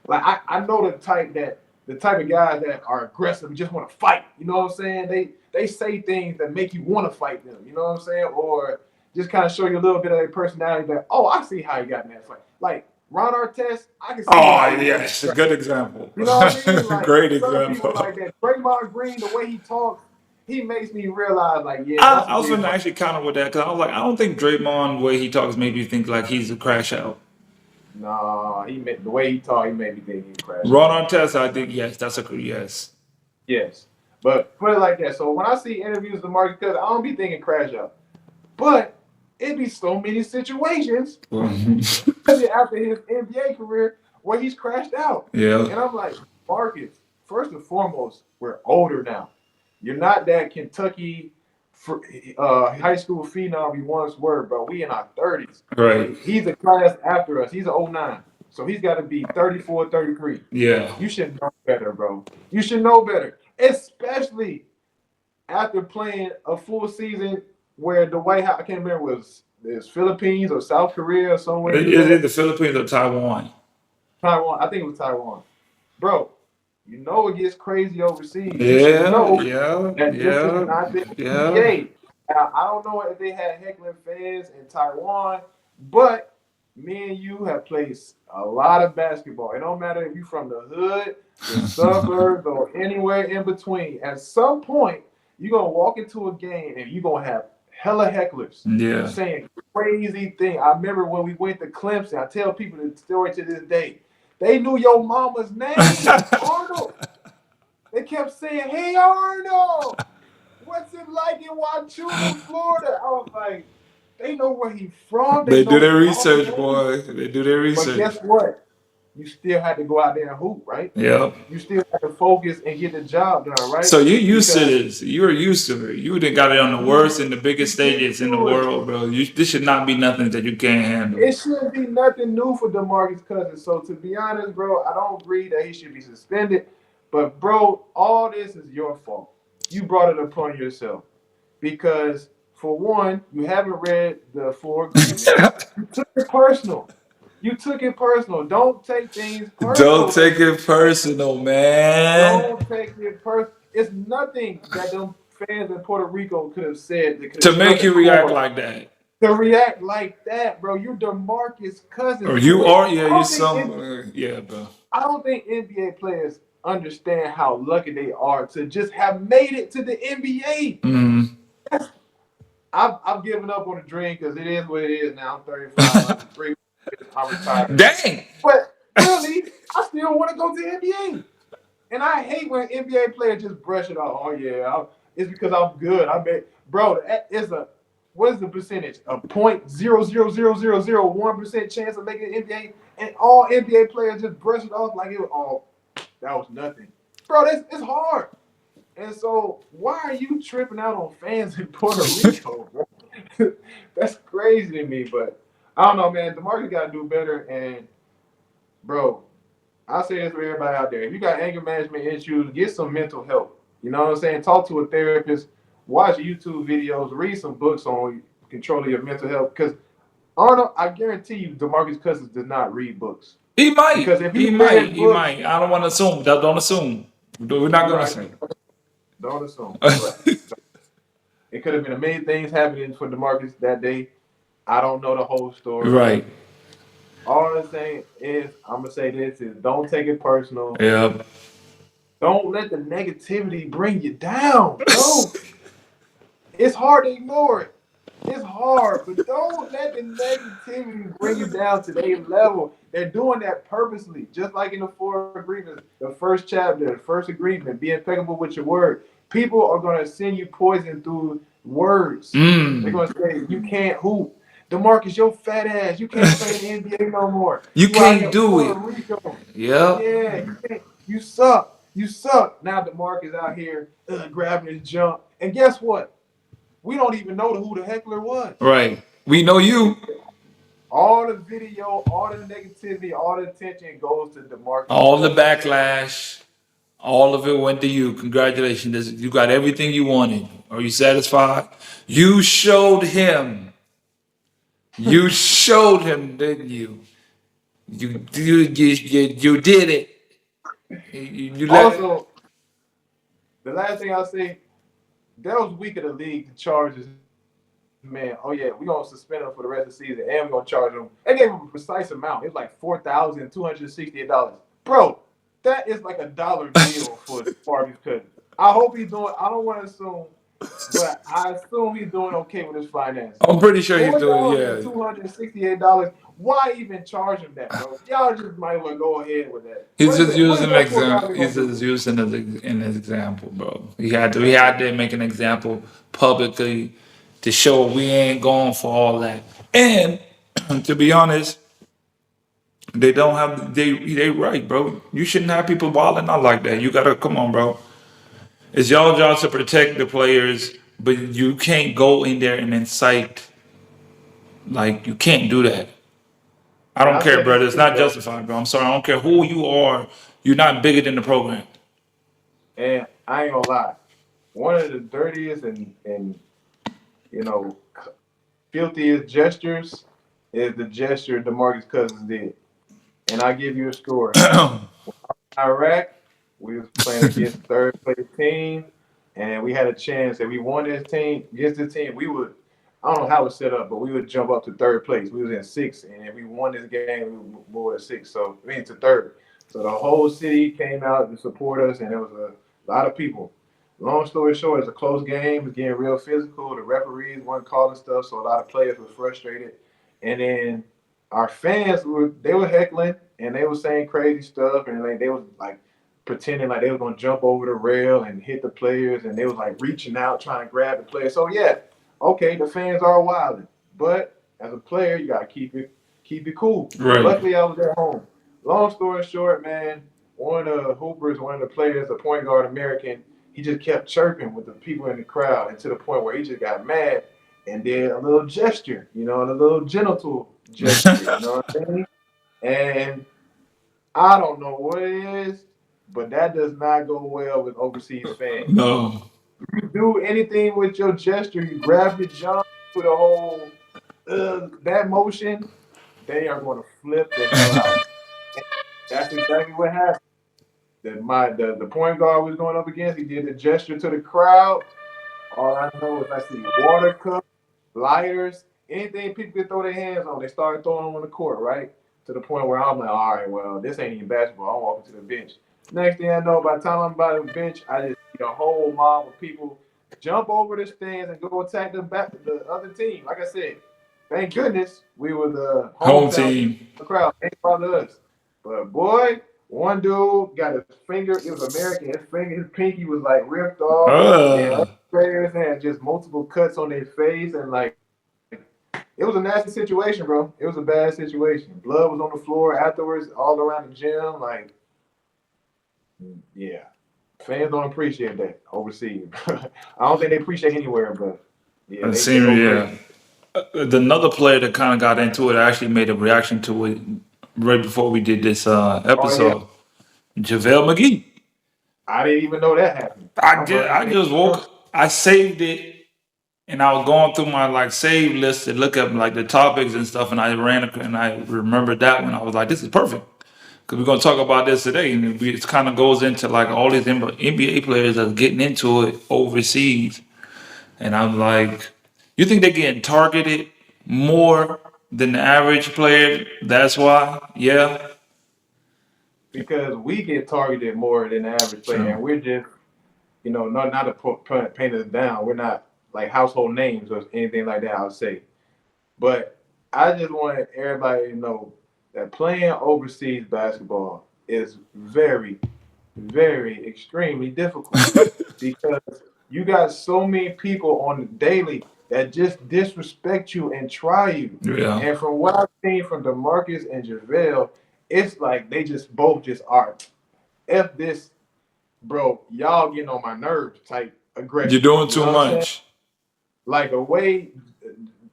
I know the type of guys that are aggressive and just want to fight. You know what I'm saying? They say things that make you want to fight them. You know what I'm saying? Or just kind of show you a little bit of their personality. That I see how you got in that fight. Like Ron Artest, I can see. Oh yes, a good example. You know what I mean? Like, great some example. people like that. Draymond Green, the way he talks, he makes me realize, like, yeah, I was going to actually counter with that because I was like, I don't think Draymond, the way he talks, made you think like he's a crash out. Nah, the way he talked, he made me think he crashed. Ron Artest, I think yes, that's a yes. Yes, but put it like that. So when I see interviews with DeMarcus Cousins, I don't be thinking crash out, but it be so many situations after his NBA career where he's crashed out. Yeah. And I'm like, Marcus, first and foremost, we're older now. You're not that Kentucky high school phenom we once were, bro. We in our 30s. Right. He's a class after us. He's an 09. So he's got to be 34, 33. Yeah. You should know better, bro. You should know better. Especially after playing a full season where the White House, I can't remember, was Philippines or South Korea or somewhere. Is it the Philippines or Taiwan? Taiwan. I think it was Taiwan. Bro, you know it gets crazy overseas. Yeah, That this is not the NBA. Now, I don't know if they had heckling fans in Taiwan, but me and you have played a lot of basketball. It don't matter if you're from the hood, the suburbs, or anywhere in between. At some point, you're going to walk into a game and you're going to have hella hecklers saying crazy things. I remember when we went to Clemson, I tell people the story to this day. They knew your mama's name, Arnold. They kept saying, "Hey, Arnold, what's it like in Wauchula, Florida?" I was like, they know where he's from. They do their research, boy. They do their research. But guess what? You still had to go out there and hoop, right? Yeah. You still had to focus and get the job done, right? So you're used to this. You were used to it. You done got it on the worst and the biggest stages in the world, bro. This should not be nothing that you can't handle. It shouldn't be nothing new for DeMarcus Cousins. So to be honest, bro, I don't agree that he should be suspended. But bro, all this is your fault. You brought it upon yourself. Because for one, you haven't read the full agreement. You took it personal. Don't take things personal. Don't take it personal, man. Don't take it personal. It's nothing that them fans in Puerto Rico could have said that to make you react like that. To react like that, bro. You're DeMarcus Cousins. Or you are, yeah, you some, yeah, bro. I don't think NBA players understand how lucky they are to just have made it to the NBA. Mm-hmm. I've given up on the dream because it is what it is now. I'm 35. I'm 3. I'm retired. Dang. But really, I still want to go to the NBA. And I hate when NBA players just brush it off. Oh, yeah, it's because I'm good. I bet, bro, what is the percentage? A 0.00001% chance of making the NBA, and all NBA players just brush it off like it was that was nothing. Bro, it's hard. And so why are you tripping out on fans in Puerto Rico, bro? That's crazy to me, but I don't know, man. DeMarcus got to do better. And, bro, I say this for everybody out there. If you got anger management issues, get some mental help. You know what I'm saying? Talk to a therapist. Watch YouTube videos. Read some books on controlling your mental health. Because, Arnold, I guarantee you, DeMarcus Cousins does not read books. He might. Because if he might. I don't want to assume. Don't assume. We're not going to assume. Don't assume. But it could have been a million things happening for DeMarcus that day. I don't know the whole story. Right. All I'm saying is, I'm gonna say this: is don't take it personal. Yep. Don't let the negativity bring you down, bro. It's hard to ignore it. It's hard, but don't let the negativity bring you down to their level. They're doing that purposely, just like in the four agreements, the first chapter, the first agreement, be impeccable with your word. People are gonna send you poison through words. They're Mm. gonna say you can't hoop. DeMarcus, your fat ass, you can't play in the NBA no more. You You out here can't in do Puerto it. Rico. Yep. Yeah, you can't. You suck. You suck. Now DeMarcus out here grabbing his jump. And guess what? We don't even know who the heckler was. Right. We know you. All the video, all the negativity, all the attention goes to DeMarcus All the Cousins. backlash, all of it went to you. Congratulations. You got everything you wanted. Are you satisfied? You showed him. You showed him, didn't you? You did it. You let. Also, the last thing I'll say, that was weak of the league to charge this man. Oh yeah, we're gonna suspend him for the rest of the season, and we're gonna charge him. They gave him a precise amount. It was like $4,268. Bro, that is like a dollar bill for Marcus Cousins. I hope he's doing. I don't want to assume, but I assume he's doing okay with his finances. I'm pretty sure he's four doing. thousand Yeah. two hundred sixty-eight dollars. Why even charge him that, bro? Y'all just might well go ahead with that. He's just What is using an that example. 4,000 He's gonna do? just using it in his example, bro. He had to make an example publicly to show we ain't going for all that. And to be honest, they don't have they right, bro. You shouldn't have people balling out like that. You gotta come on, bro. It's y'all job to protect the players, but you can't go in there and incite. Like you can't do that. I And don't I care, say this brother. It's too, not bro. justified, bro. I'm sorry. I don't care who you are. You're not bigger than the program. And I ain't gonna lie. One of the dirtiest and you know filthiest gestures is the gesture DeMarcus Cousins did. And I give you a story. Iraq, we was playing against third place team, and we had a chance. If we won this team against this team, we would. I don't know how it was set up, but we would jump up to third place. We was in sixth, and if we won this game, we would move to sixth. So we into third. So the whole city came out to support us, and there was a lot of people. Long story short, it's a close game. It's getting real physical. The referees weren't calling stuff, so a lot of players were frustrated. And then our fans were heckling and they were saying crazy stuff and like they was like pretending like they was gonna jump over the rail and hit the players and they was like reaching out trying to grab the players. So yeah, okay, the fans are wilding, but as a player, you gotta keep it cool. Right. Luckily, I was at home. Long story short, man, one of the hoopers, one of the players, the point guard American, he just kept chirping with the people in the crowd, and to the point where he just got mad and did a little gesture, a little genital gesture, you know what I mean? And I don't know what it is, but that does not go well with overseas fans. No. You do anything with your gesture, you grab your jump with a whole that motion, they are going to flip the hell out. And that's exactly what happened. The point guard was going up against, he did a gesture to the crowd. All I know is I see water cups, lighters, anything people could throw their hands on. They started throwing them on the court, right? To the point where I'm like, all right, well, this ain't even basketball. I'm walking to the bench. Next thing I know, by the time I'm by the bench, I just see a whole mob of people jump over the stands and go attack the other team. Like I said, thank goodness we were the Home hometown team team. the crowd. Ain't bother us. But boy, one dude got his finger, it was American, his pinky was like ripped off. Then Uh, other players had just multiple cuts on their face and like it was a nasty situation, bro. It was a bad situation. Blood was on the floor afterwards, all around the gym. Like, yeah, fans don't appreciate that overseas. I don't think they appreciate anywhere, but yeah, it they seemed, go yeah. crazy. Another player that kind of got into it actually made a reaction to it right before we did this Oh yeah, episode. JaVale McGee. I didn't even know that happened. I I'm did. learning I things. just woke. I saved it, and I was going through my like save list to look up like the topics and stuff, and I ran and I remembered that one. I was like, this is perfect. because we're gonna talk about this today, and it kind of goes into like all these NBA players are getting into it overseas, and I'm like, you think they're getting targeted more than the average player? That's why, yeah, because we get targeted more than the average player, true. and we're just, not to paint us down. We're not like household names or anything like that. I would say, but I just want everybody to know that playing overseas basketball is very, very extremely difficult because you got so many people on the daily that just disrespect you and try you. Yeah, And from what I've seen from DeMarcus and JaVale, it's like they just both just are F this, bro. Y'all getting on my nerves type you're aggression. doing You know too what I'm saying? much, Like the way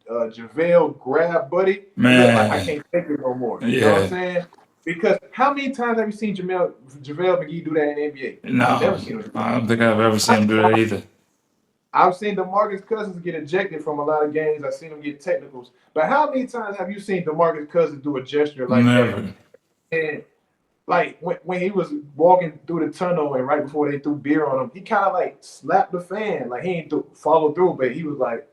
JaVale grabbed Buddy, it looked like I man. can't take it no more. You know what I'm Yeah, saying? Because how many times have you seen JaVale McGee do that in the NBA? I've never no, seen him do I that. don't think I've ever seen him do that either. I've seen DeMarcus Cousins get ejected from a lot of games. I've seen him get technicals. But how many times have you seen DeMarcus Cousins do a gesture like that? Never. And like when he was walking through the tunnel and right before they threw beer on him, he kind of like slapped the fan. Like he ain't follow through, but he was like,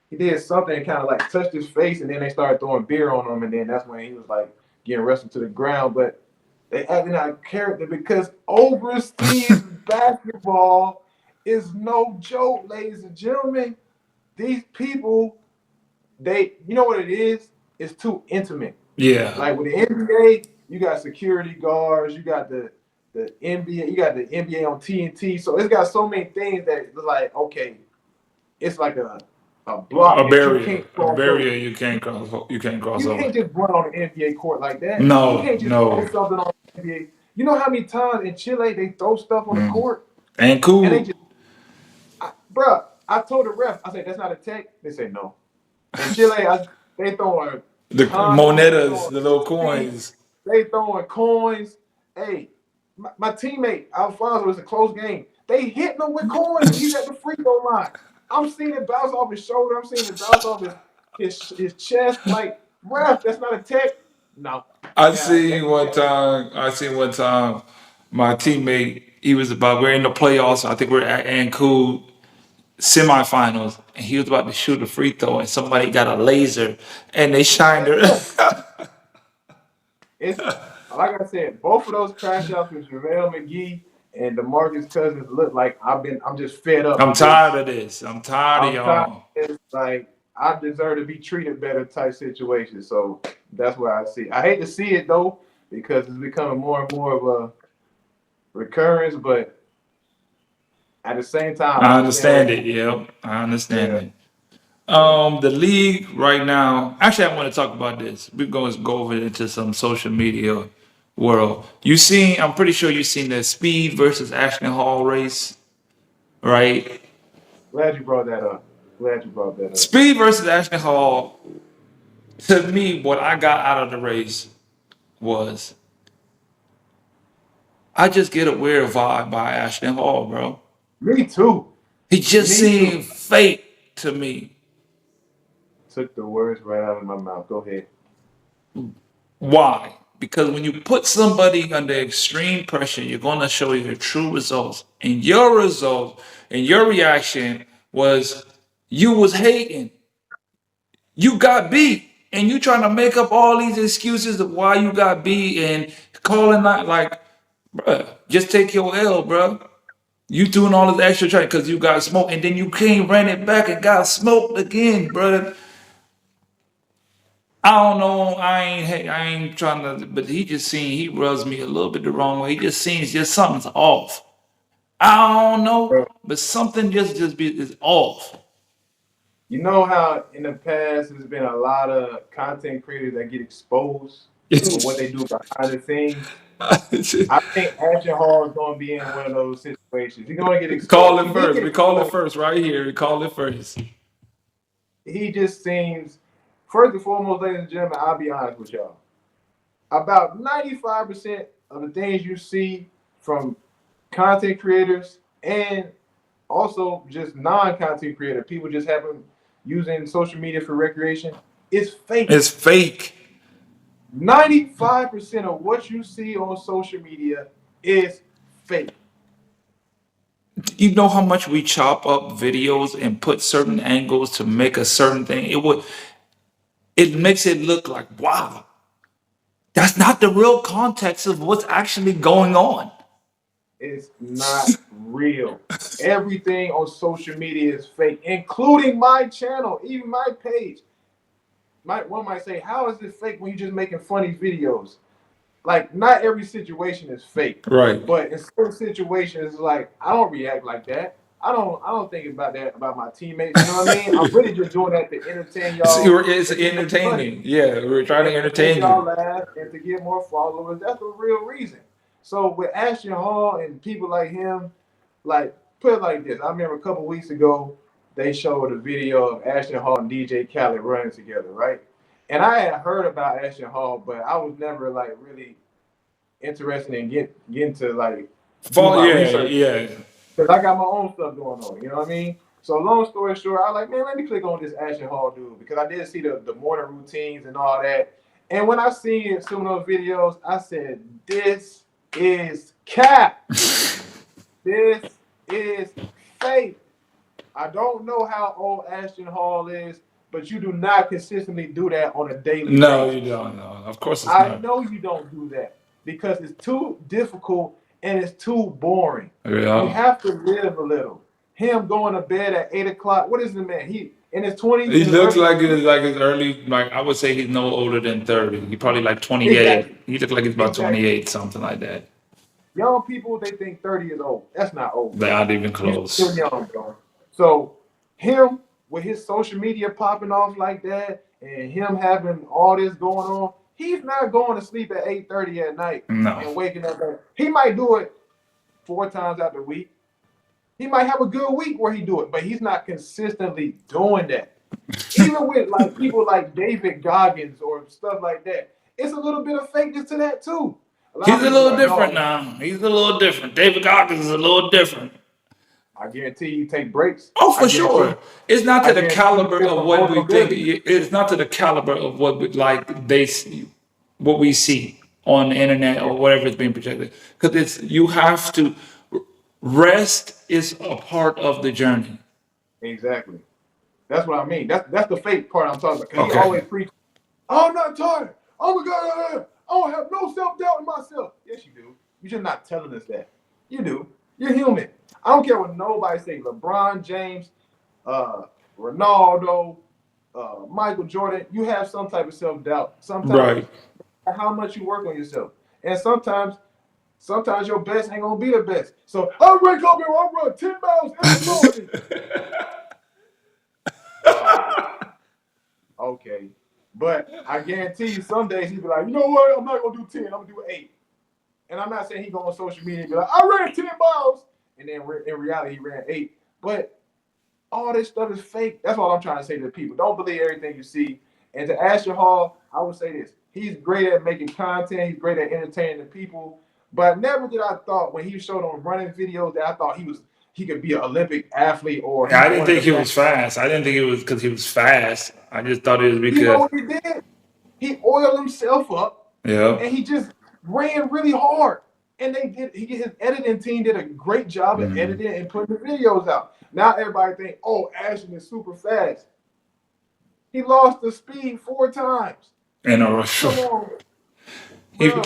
he did something and kind of like touched his face, and then they started throwing beer on him, and then that's when he was like getting wrestled to the ground. But they acting out of character because overseas basketball is no joke, ladies and gentlemen. These people, you know what it is? It's too intimate. Yeah, Like with the NBA, you got security guards, you got the NBA, you got the NBA on TNT. So it's got so many things that it's like, okay, it's like a block that you can't a cross over. barrier you can't cross You over. can't just run on the NBA court like that. You No, can't just throw no. something on the NBA. You know how many times in Chile they throw stuff on the Mm. court Ain't and they cool. just, bruh, I told the ref, I said, that's not a tech. They say no. In Chile, they throwing The condoms, they monedas, throwing the little feet, coins. they throwing coins. Hey, my teammate Alfonso, was a close game. They hitting him with coins when he's at the free throw line. I'm seeing it bounce off his shoulder. I'm seeing it bounce off his chest. Like, ref, that's not a tech. No. Yeah, I seen one time my teammate, we're in the playoffs. I think we're at Cancun semifinals, and he was about to shoot a free throw, and somebody got a laser, and they shined her. yeah. It's like I said, both of those crash outs with JaVale McGee and DeMarcus Cousins look like I'm just fed up I'm with this. tired of this. I'm tired of I'm tired y'all. of this. Like I deserve to be treated better type situation. So that's where I see it. I hate to see it though, because it's becoming more and more of a recurrence, but at the same time I I understand where understand they're it. Yep, I understand yeah, it. yeah. The league right now. Actually, I want to talk about this. We're going to go over into some social media world. You seen? I'm pretty sure you seen the Speed versus Ashton Hall race, right? Glad you brought that up. Glad you brought that up. Speed versus Ashton Hall. To me, what I got out of the race was I just get a weird vibe by Ashton Hall, bro. Me too. He just Me too. seemed fake to me. Took the words right out of my mouth. Go ahead. Why? Because when you put somebody under extreme pressure, you're going to show your true results. And your results and your reaction was you was hating. You got beat. And you trying to make up all these excuses of why you got beat and calling out like, bruh, just take your L, bruh. You doing all this extra trying because you got smoked, and then you came, ran it back, and got smoked again, bruh. I don't know. I ain't trying to, but he rubs me a little bit the wrong way. He just seems just something's off. I don't know, but something is off. You know how in the past there's been a lot of content creators that get exposed for what they do behind the scenes. I think Ashton Hall is going to be in one of those situations. He's going to get Call exposed. it He did first. get We call it exposed. first right here. We call it first. He just seems, first and foremost, ladies and gentlemen, I'll be honest with y'all. About 95% of the things you see from content creators and also just non-content creator, people just having using social media for recreation, is fake. It's fake. 95% of what you see on social media is fake. You know how much we chop up videos and put certain angles to make a certain thing? It makes it look like, wow, that's not the real context of what's actually going on. It's not real. Everything on social media is fake, including my channel, even my page. One might say, how is it fake when you're just making funny videos? Like, not every situation is fake, Right. but in certain situations, like, I don't react like that. I don't think about that about my teammates. You know what I mean? I'm really just doing that to entertain y'all It's and to make money entertaining. Yeah, we're trying to and to make entertain y'all you. laugh and to get more followers. That's the real reason. So with Ashton Hall and people like him, like put it like this. I remember a couple weeks ago they showed a video of Ashton Hall and DJ Khaled running together, right? And I had heard about Ashton Hall, but I was never like really interested in getting to like do Follow, my yeah, research yeah. because I got my own stuff going on. You know what I mean? So long story short, I was like, man, let me click on this Ashton Hall dude because I did see the morning routines and all that. And when I seen some of those videos, I said, this is cap. This is fake. I don't know how old Ashton Hall is, but you do not consistently do that on a daily No, you basis. don't know. Of course it's I not. know you don't do that because it's too difficult and it's too boring. You Yeah. have to live a little. Him going to bed at 8 o'clock. What is the man? He in his 20s, He in his looks early like 20s. it's like his early, like I would say he's no older than 30. He probably like 28. Exactly. He looks like he's about Exactly. 28, something like that. Young people, they think 30 is old. That's not old, They bro. aren't even You still close. young, bro. So him with his social media popping off like that and him having all this going on, he's not going to sleep at 8:30 at night No. and waking up. He might do it 4 times out the week. He might have a good week where he do it, but he's not consistently doing that. Even with like people like David Goggins or stuff like that, it's a little bit of fakeness to that too. A lot He's of a people little are like, different no, now. He's a little different. David Goggins is a little different. I guarantee you take breaks. Oh, I for guarantee sure. It's not I to the guarantee you caliber get of some what we think. vulnerability. It's not to the caliber of what we, like they see, what we see on the internet Yeah, or whatever is being projected. Because it's you have to rest is a part of the journey. exactly. That's what I mean. That's the fake part I'm talking about. Cause he Okay. always preaches, I'm not tired. Oh my God, I don't have no self-doubt in myself. Yes, you do. You're just not telling us that. You do. You're human. I don't care what nobody say. LeBron James, uh, Ronaldo, Michael Jordan, you have some type of self-doubt. Sometimes Right. how much you work on yourself. And sometimes your best ain't gonna be the best. So I wake up and I run 10 miles in the morning. Okay. But I guarantee you some days he'd be like, you know what? I'm not gonna do 10, I'm gonna do 8. And I'm not saying he go on social media and be like, I ran 10 miles. And then in reality he ran 8. But all this stuff is fake. That's all I'm trying to say to the people. Don't believe everything you see. And to Asher Hall, I would say this. He's great at making content, he's great at entertaining the people. But never did I thought when he showed on running videos that I thought he could be an Olympic athlete or Yeah, I he's didn't one of think the he best. was fast. I didn't think it was because he was fast. I just thought it was You know because, what he did? He oiled himself up yeah. and he just ran really hard. And his editing team did a great job of Mhm. editing and putting the videos out. Now everybody think, oh, Ashton is super fast. He lost the speed 4 times. And Come on, he, bro.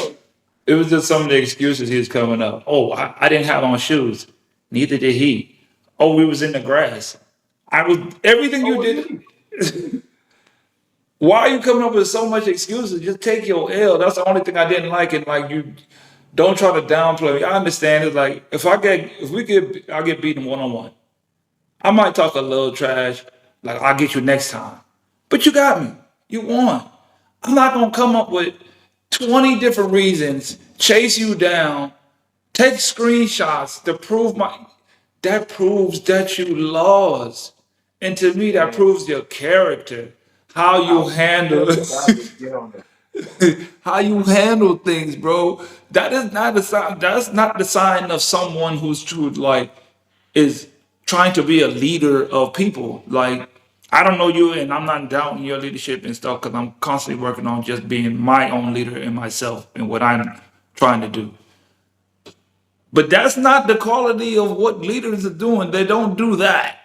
it was just some of the excuses he was coming up. Oh, I didn't have on shoes. Neither did he. Oh, we was in the grass. I was everything Oh, you was did. he? Why are you coming up with so much excuses? Just take your L. That's the only thing I didn't like. And like you, don't try to downplay me. I understand it. Like I'll get beaten 1-on-1. I might talk a little trash. Like I'll get you next time. But you got me. You won. I'm not gonna come up with 20 different reasons, chase you down, take screenshots to prove my. That proves that you lost. And to me, that Man, proves your character, how I you was handle just about to get on that. how you handle things, bro. That is not the sign. That's not the sign of someone who's true, like is trying to be a leader of people. Like I don't know you, and I'm not doubting your leadership and stuff because I'm constantly working on just being my own leader and myself and what I'm trying to do. But that's not the quality of what leaders are doing. They don't do that.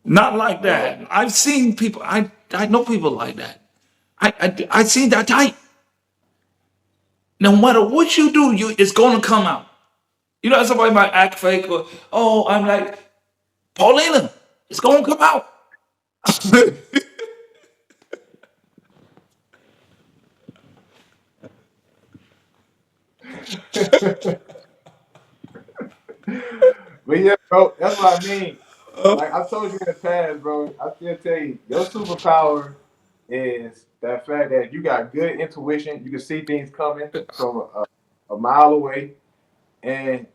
Not like Well, that. I've seen people. I know people like that. I seen that type. No matter what you do, it's going to come out. You know, somebody might act fake or, oh, I'm like Paulina. It's going to come out. but yeah, bro, that's what I mean. Like I told you in the past, bro, I still tell you, your superpower is that fact that you got good intuition. You can see things coming from a mile away, and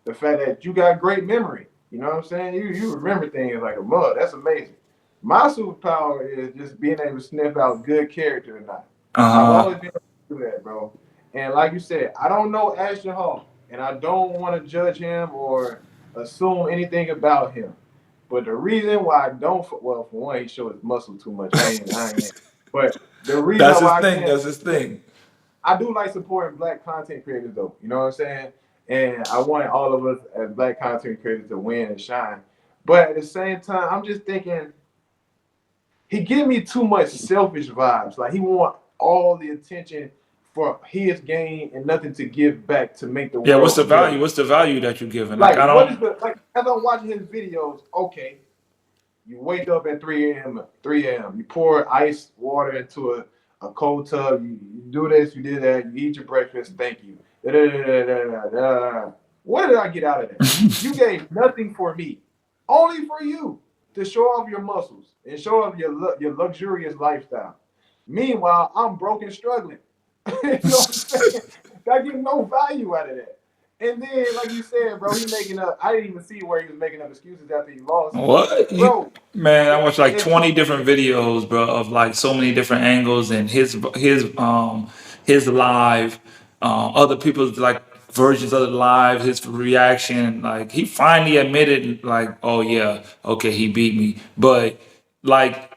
the fact that you got great memory. You know what I'm saying? You remember things like a mug. That's amazing. My superpower is just being able to sniff out good character or not. I've Uh, always been able to do that, bro. And like you said, I don't know Ashton Hall, and I don't want to judge him or assume anything about him. But the reason why I don't, well, for one, he showed his muscle too much. I ain't. But the reason that's his why I thing. can't, That's his thing. I do like supporting black content creators, though. You know what I'm saying? And I want all of us as black content creators to win and shine. But at the same time, I'm just thinking he give me too much selfish vibes. Like he want all the attention for his gain and nothing to give back to make the Yeah, what's the world value? better. What's the value that you're giving? Like, Like, I what is don't. the like? As I'm watching his videos, okay, you wake up at 3 a.m. 3 a.m. You pour ice water into a cold tub. You do this, you did that. You eat your breakfast. Thank you. Da, da, da, da, da, da, da. What did I get out of that? You gave nothing for me, only for you to show off your muscles and show off your luxurious lifestyle. Meanwhile, I'm broke and struggling. You know what I'm saying? I get no value out of that. And then, like you said, bro, he making up. I didn't even see where he was making up excuses after he lost, What? bro. Man, I It, watched like it 20 took different videos, bro, of like so many different angles and his live, other people's like versions of the live, his reaction. Like he finally admitted, like, oh yeah, okay, he beat me. But like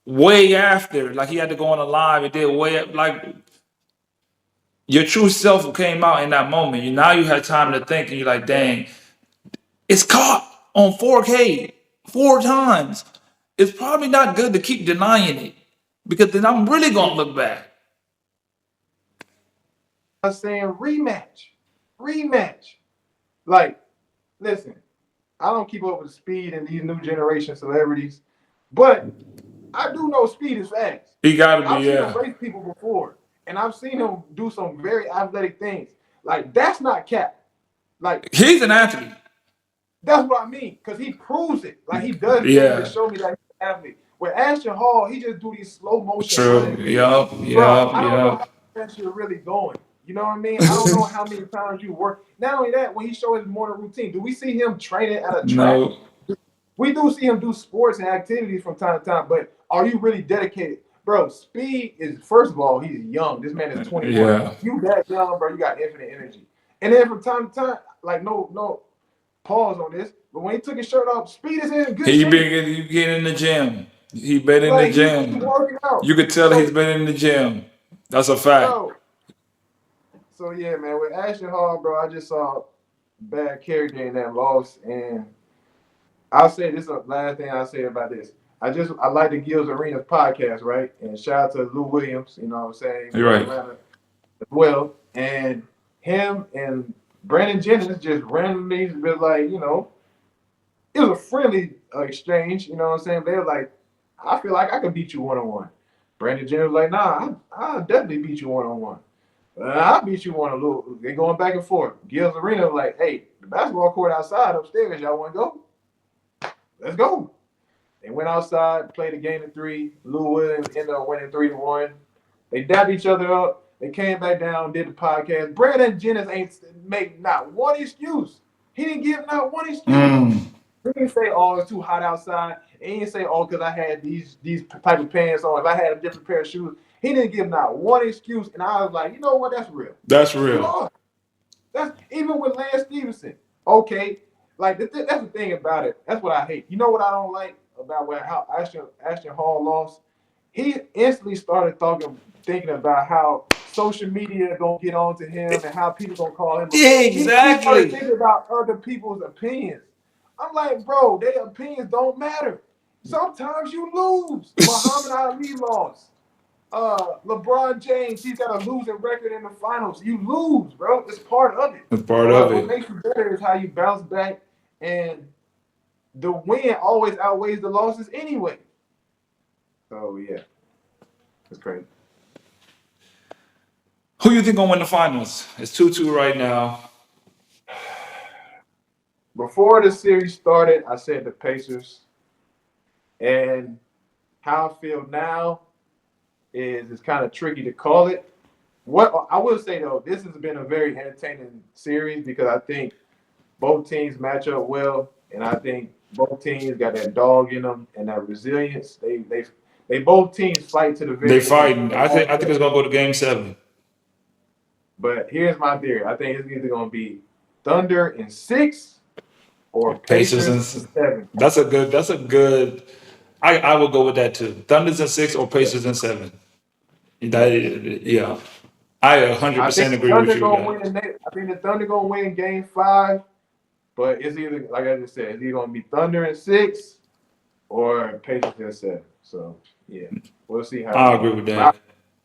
way after, like he had to go on a live and did way like your true self came out in that moment. You now you had time to think and you're like, dang, it's caught on 4K 4 times. It's probably not good to keep denying it because then I'm really gonna look back. us saying rematch. Like, listen, I don't keep up with speed and these new generation celebrities, but I do know speed is fast. He gotta be, I've seen him yeah. race people before, and I've seen him do some very athletic things. Like, that's not cap. Like, He's an athlete. that's what I mean, because he proves it. Like, he does things to Yeah. show me that he's an athlete. With Ashton Hall, he just do these slow motion True. running videos. Yup. Bro, Yup. I don't know how Yup. fast you're really going. You know what I mean? I don't know how many times you work. Not only that, when he show his morning routine, do we see him training at a track? No. We do see him do sports and activities from time to time, but are you really dedicated? Bro, speed is, first of all, he's young. This man is 21. Yeah. You that young, bro, you got infinite energy. And then from time to time, like no pause on this, but when he took his shirt off, speed is in good He shape. been he getting in the gym. He been in the Like he gym. working out. You could tell he's So, been in the gym. That's a fact. bro, so yeah, man, with Ashton Hall, bro, I just saw bad character in that loss. And I'll say this is the last thing I'll say about this. I like the Gills Arenas podcast, right? And shout out to Lou Williams, you know what I'm saying, You're from right. Atlanta as well. And him and Brandon Jennings just randomly been like, it was a friendly exchange, you know what I'm saying? They were like, I feel like I could beat you one on one. Brandon Jennings was like, nah, I'll definitely beat you one on one. I'll beat you one a little. They're going back and forth. Gills Arena was like, hey, the basketball court outside upstairs, y'all want to go? Let's go. They went outside, played a game of three. Lou Williams ended up winning 3-1. They dabbed each other up. They came back down, did the podcast. Brandon Jennings ain't make not one excuse. He didn't give not one excuse. Mm. He didn't say, "Oh, it's too hot outside." He didn't say, "Oh, because I had these type of pants on. If I had a different pair of shoes," he didn't give not one excuse. And I was like, you know what? That's real. That's You real. are. That's even with Lance Stevenson. Okay, like that's the thing about it. That's what I hate. You know what I don't like about how Ashton Hall lost, he instantly started thinking about how social media gonna get onto him and how people gonna call him. He started Exactly. thinking about other people's opinions. I'm like, bro, their opinions don't matter. Sometimes you lose. Muhammad Ali lost. LeBron James, he's got a losing record in the finals. You lose, bro. It's part of it. That's part of But what it. makes you better is how you bounce back, and the win always outweighs the losses anyway. So yeah, it's crazy. Who you think gonna win the finals? It's 2-2 right now. Before the series started, I said the Pacers, and how I feel now is it's kind of tricky to call it. What I will say though, this has been a very entertaining series because I think both teams match up well, and I think both teams got that dog in them and that resilience. They both teams fight to the They very end. fighting. I think it's gonna go to game 7. But here's my theory. I think it's either going to be Thunder in 6 or Pacers Pacers and in 7. that's a good. I would go with that too. Thunders in 6 or Yeah. Pacers in 7. Yeah. I I think 100% the agree with Thunder you with going to that. win. I think the Thunder going to win Game 5. But it's either, like I just said, it's either going to be Thunder in 6 or Pacers in 7. So yeah, we'll see how I it agree goes. with But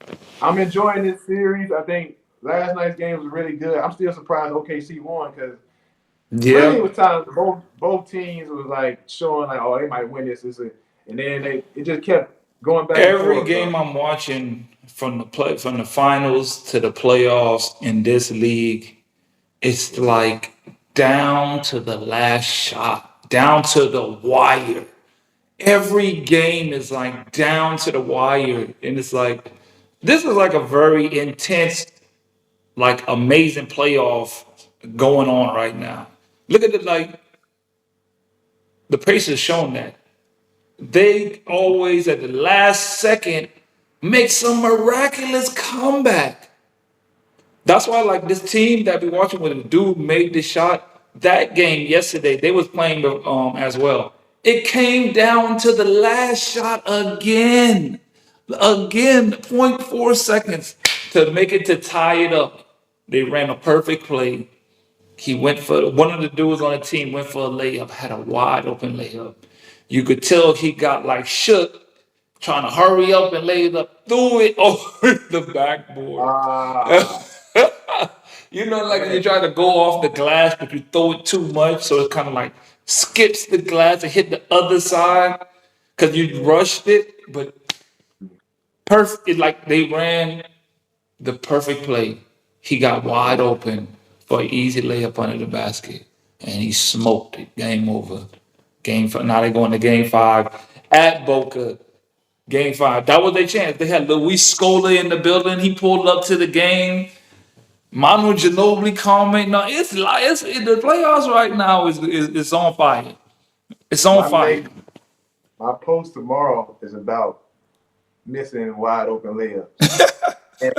that. I'm enjoying this series. I think last night's game was really good. I'm still surprised OKC won because really, it Yeah. was times both teams was like showing like, oh, they might win this, and then it just kept going back and Every forth. game So I'm watching from the finals to the playoffs in this league, it's like down to the last shot, down to the wire. Every game is like down to the wire, and it's like this is like a very intense, like amazing playoff going on right now. Look at it, like the Pacers shown that they always at the last second make some miraculous comeback. That's why, like this team that we watching when the dude made the shot that game yesterday, they was playing as well. It came down to the last shot again, point 0.4 seconds to make it to tie it up. They ran a perfect play. He went for one of the dudes on the team went for a layup, had a wide open layup. You could tell he got like shook, trying to hurry up and lay it up, threw it over the backboard. ah Like when you man, try to go off the glass, but you throw it too much, so it kind of like skips the glass and hit the other side because you rushed it. But perfect, like they ran the perfect play. He got wide open for an easy layup under the basket, and he smoked it. Game over. Game 5. Now they going to game 5 at Boca. Game 5. That was their chance. They had Luis Scola in the building. He pulled up to the game. Manu Ginobili comment. No, the playoffs right now is on fire. It's on my fire. next my post tomorrow is about missing wide open layups. And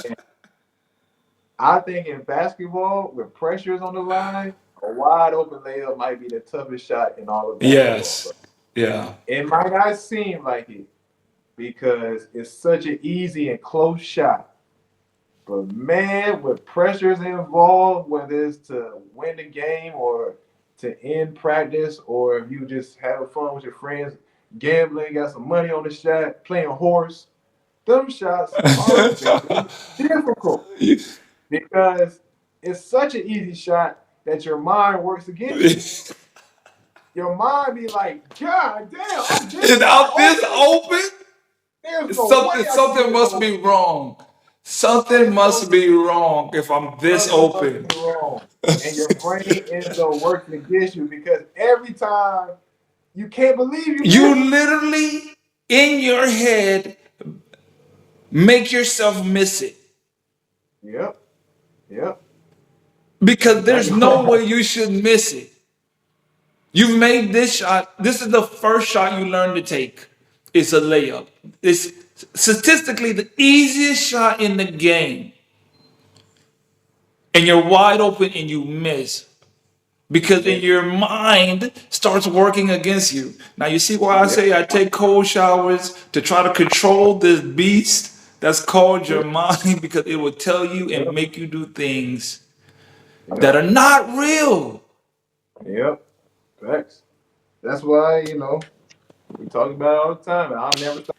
I think in basketball, with pressures on the line, a wide open layup might be the toughest shot in all of basketball. Yes. Yeah. It might not seem like it because it's such an easy and close shot. But man, with pressures involved, whether it's to win the game or to end practice, or if you just having fun with your friends, gambling, got some money on the shot, playing horse, them shots are very difficult because it's such an easy shot that your mind works against you. Your mind be like, God damn, I'm this Is wide out this open. open? There's no way Something I can something get this must open. be wrong. Something There's must be wrong if I'm this something must open. be wrong. And your brain ends up working against you because every time you can't believe you You missed. literally in your head make yourself miss it Yep. Yep. because there's Exactly. no way you should miss it. You've made this shot. This is the first shot you learn to take. It's a layup. It's statistically the easiest shot in the game. And you're wide open and you miss. because in your mind starts working against you. Now you see why I say I take cold showers to try to control this beast that's called your mind, because it will tell you and make you do things that are not real. Yep. Facts. That's why, we talk about it all the time. I'll never stop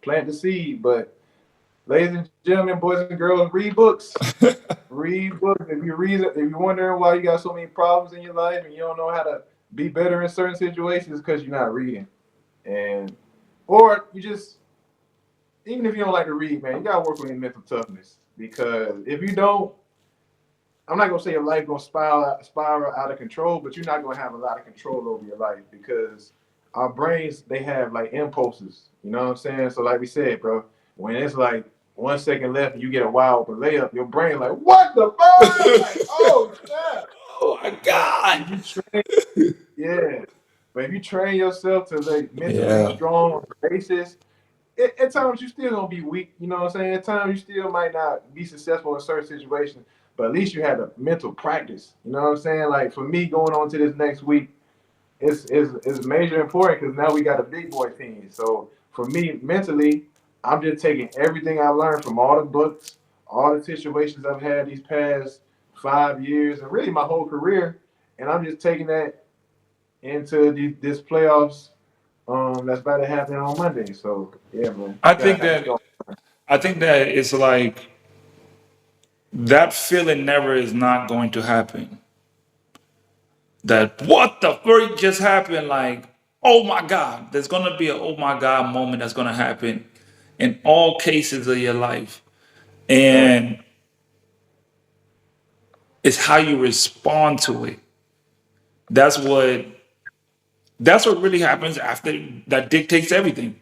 plant the seed, but ladies and gentlemen, boys and girls, read books. Read books. If you're wondering why you got so many problems in your life and you don't know how to be better in certain situations, because you're not reading. Or you just, even if you don't like to read, man, you gotta work on your mental toughness. Because if you don't, I'm not gonna say your life gonna spiral out of control, but you're not gonna have a lot of control over your life, because our brains, they have like impulses. You know what I'm saying? So like we said, bro, when it's like 1 second left and you get a wide open layup, your brain like, what the fuck? Like, oh snap! Oh my God. Yeah. But if you train yourself to like mentally Yeah. strong on the basis, at times you still gonna be weak. You know what I'm saying? At times you still might not be successful in certain situations, but at least you had a mental practice. You know what I'm saying? Like for me, going on to this next week, it's major important, because now we got a big boy team. So for me, mentally, I'm just taking everything I learned from all the books, all the situations I've had these past 5 years, and really my whole career, and I'm just taking that into this playoffs that's about to happen on Monday. So yeah, man. I Gotta think have that I think that it's like that feeling never is not going to happen. That what the freak just happened? Like, oh my God, there's gonna be a oh my God moment that's gonna happen in all cases of your life. And it's how you respond to it. That's what that's what really happens after that dictates everything.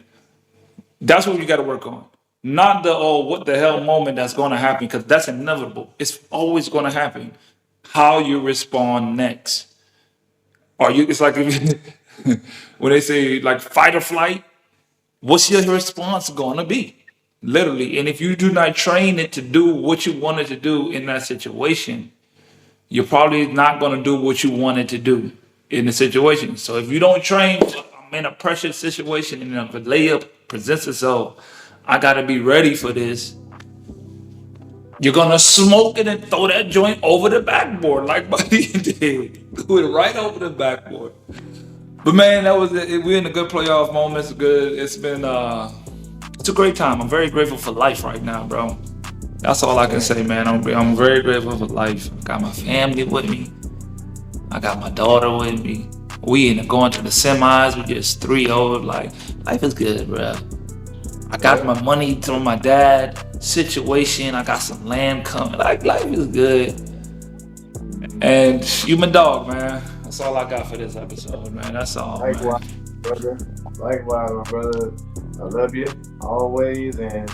That's what you got to work on. Not the oh what the hell moment that's going to happen, because that's inevitable. It's always going to happen. How you respond next. Are you? It's like when they say like fight or flight. What's your response going to be? Literally. And if you do not train it to do what you wanted to do in that situation, you're probably not going to do what you wanted to do in the situation. So if you don't train, I'm in a pressure situation and if a layup presents itself, I got to be ready for this. You're going to smoke it and throw that joint over the backboard like Buddy did. Threw it right over the backboard. But man, that was it. We're in a good playoff moment. It's good. It's been it's a great time. I'm very grateful for life right now, bro. That's all I can say, man. I'm very grateful for life. I got my family with me. I got my daughter with me. We going to the semis. We just 3-0. Like, life is good, bro. I got my money from my dad situation. I got some land coming. Like, life is good. And you my dog, man. That's all I got for this episode, man. That's all, Likewise, man. brother. Likewise, my brother. I love you always, and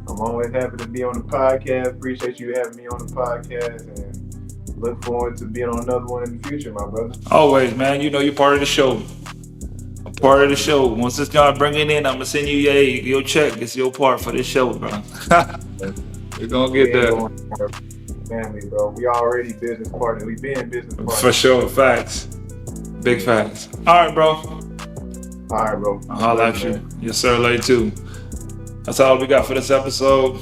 I'm always happy to be on the podcast. Appreciate you having me on the podcast, and look forward to being on another one in the future, my brother. Always, man. You know you're part of the show. A part of the show. Once it's y'all bring it in, I'm gonna send you your check. It's your part for this show, bro. We're gonna get there. Family, bro. We already business partners. We been business partners. For sure. Facts. Big facts. All right, bro. All right, bro. I'll holler at you. Yes, sir. Late too. That's all we got for this episode.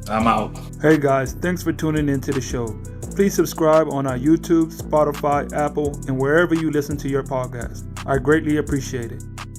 I'm out. Hey guys, thanks for tuning into the show. Please subscribe on our YouTube, Spotify, Apple, and wherever you listen to your podcast. I greatly appreciate it.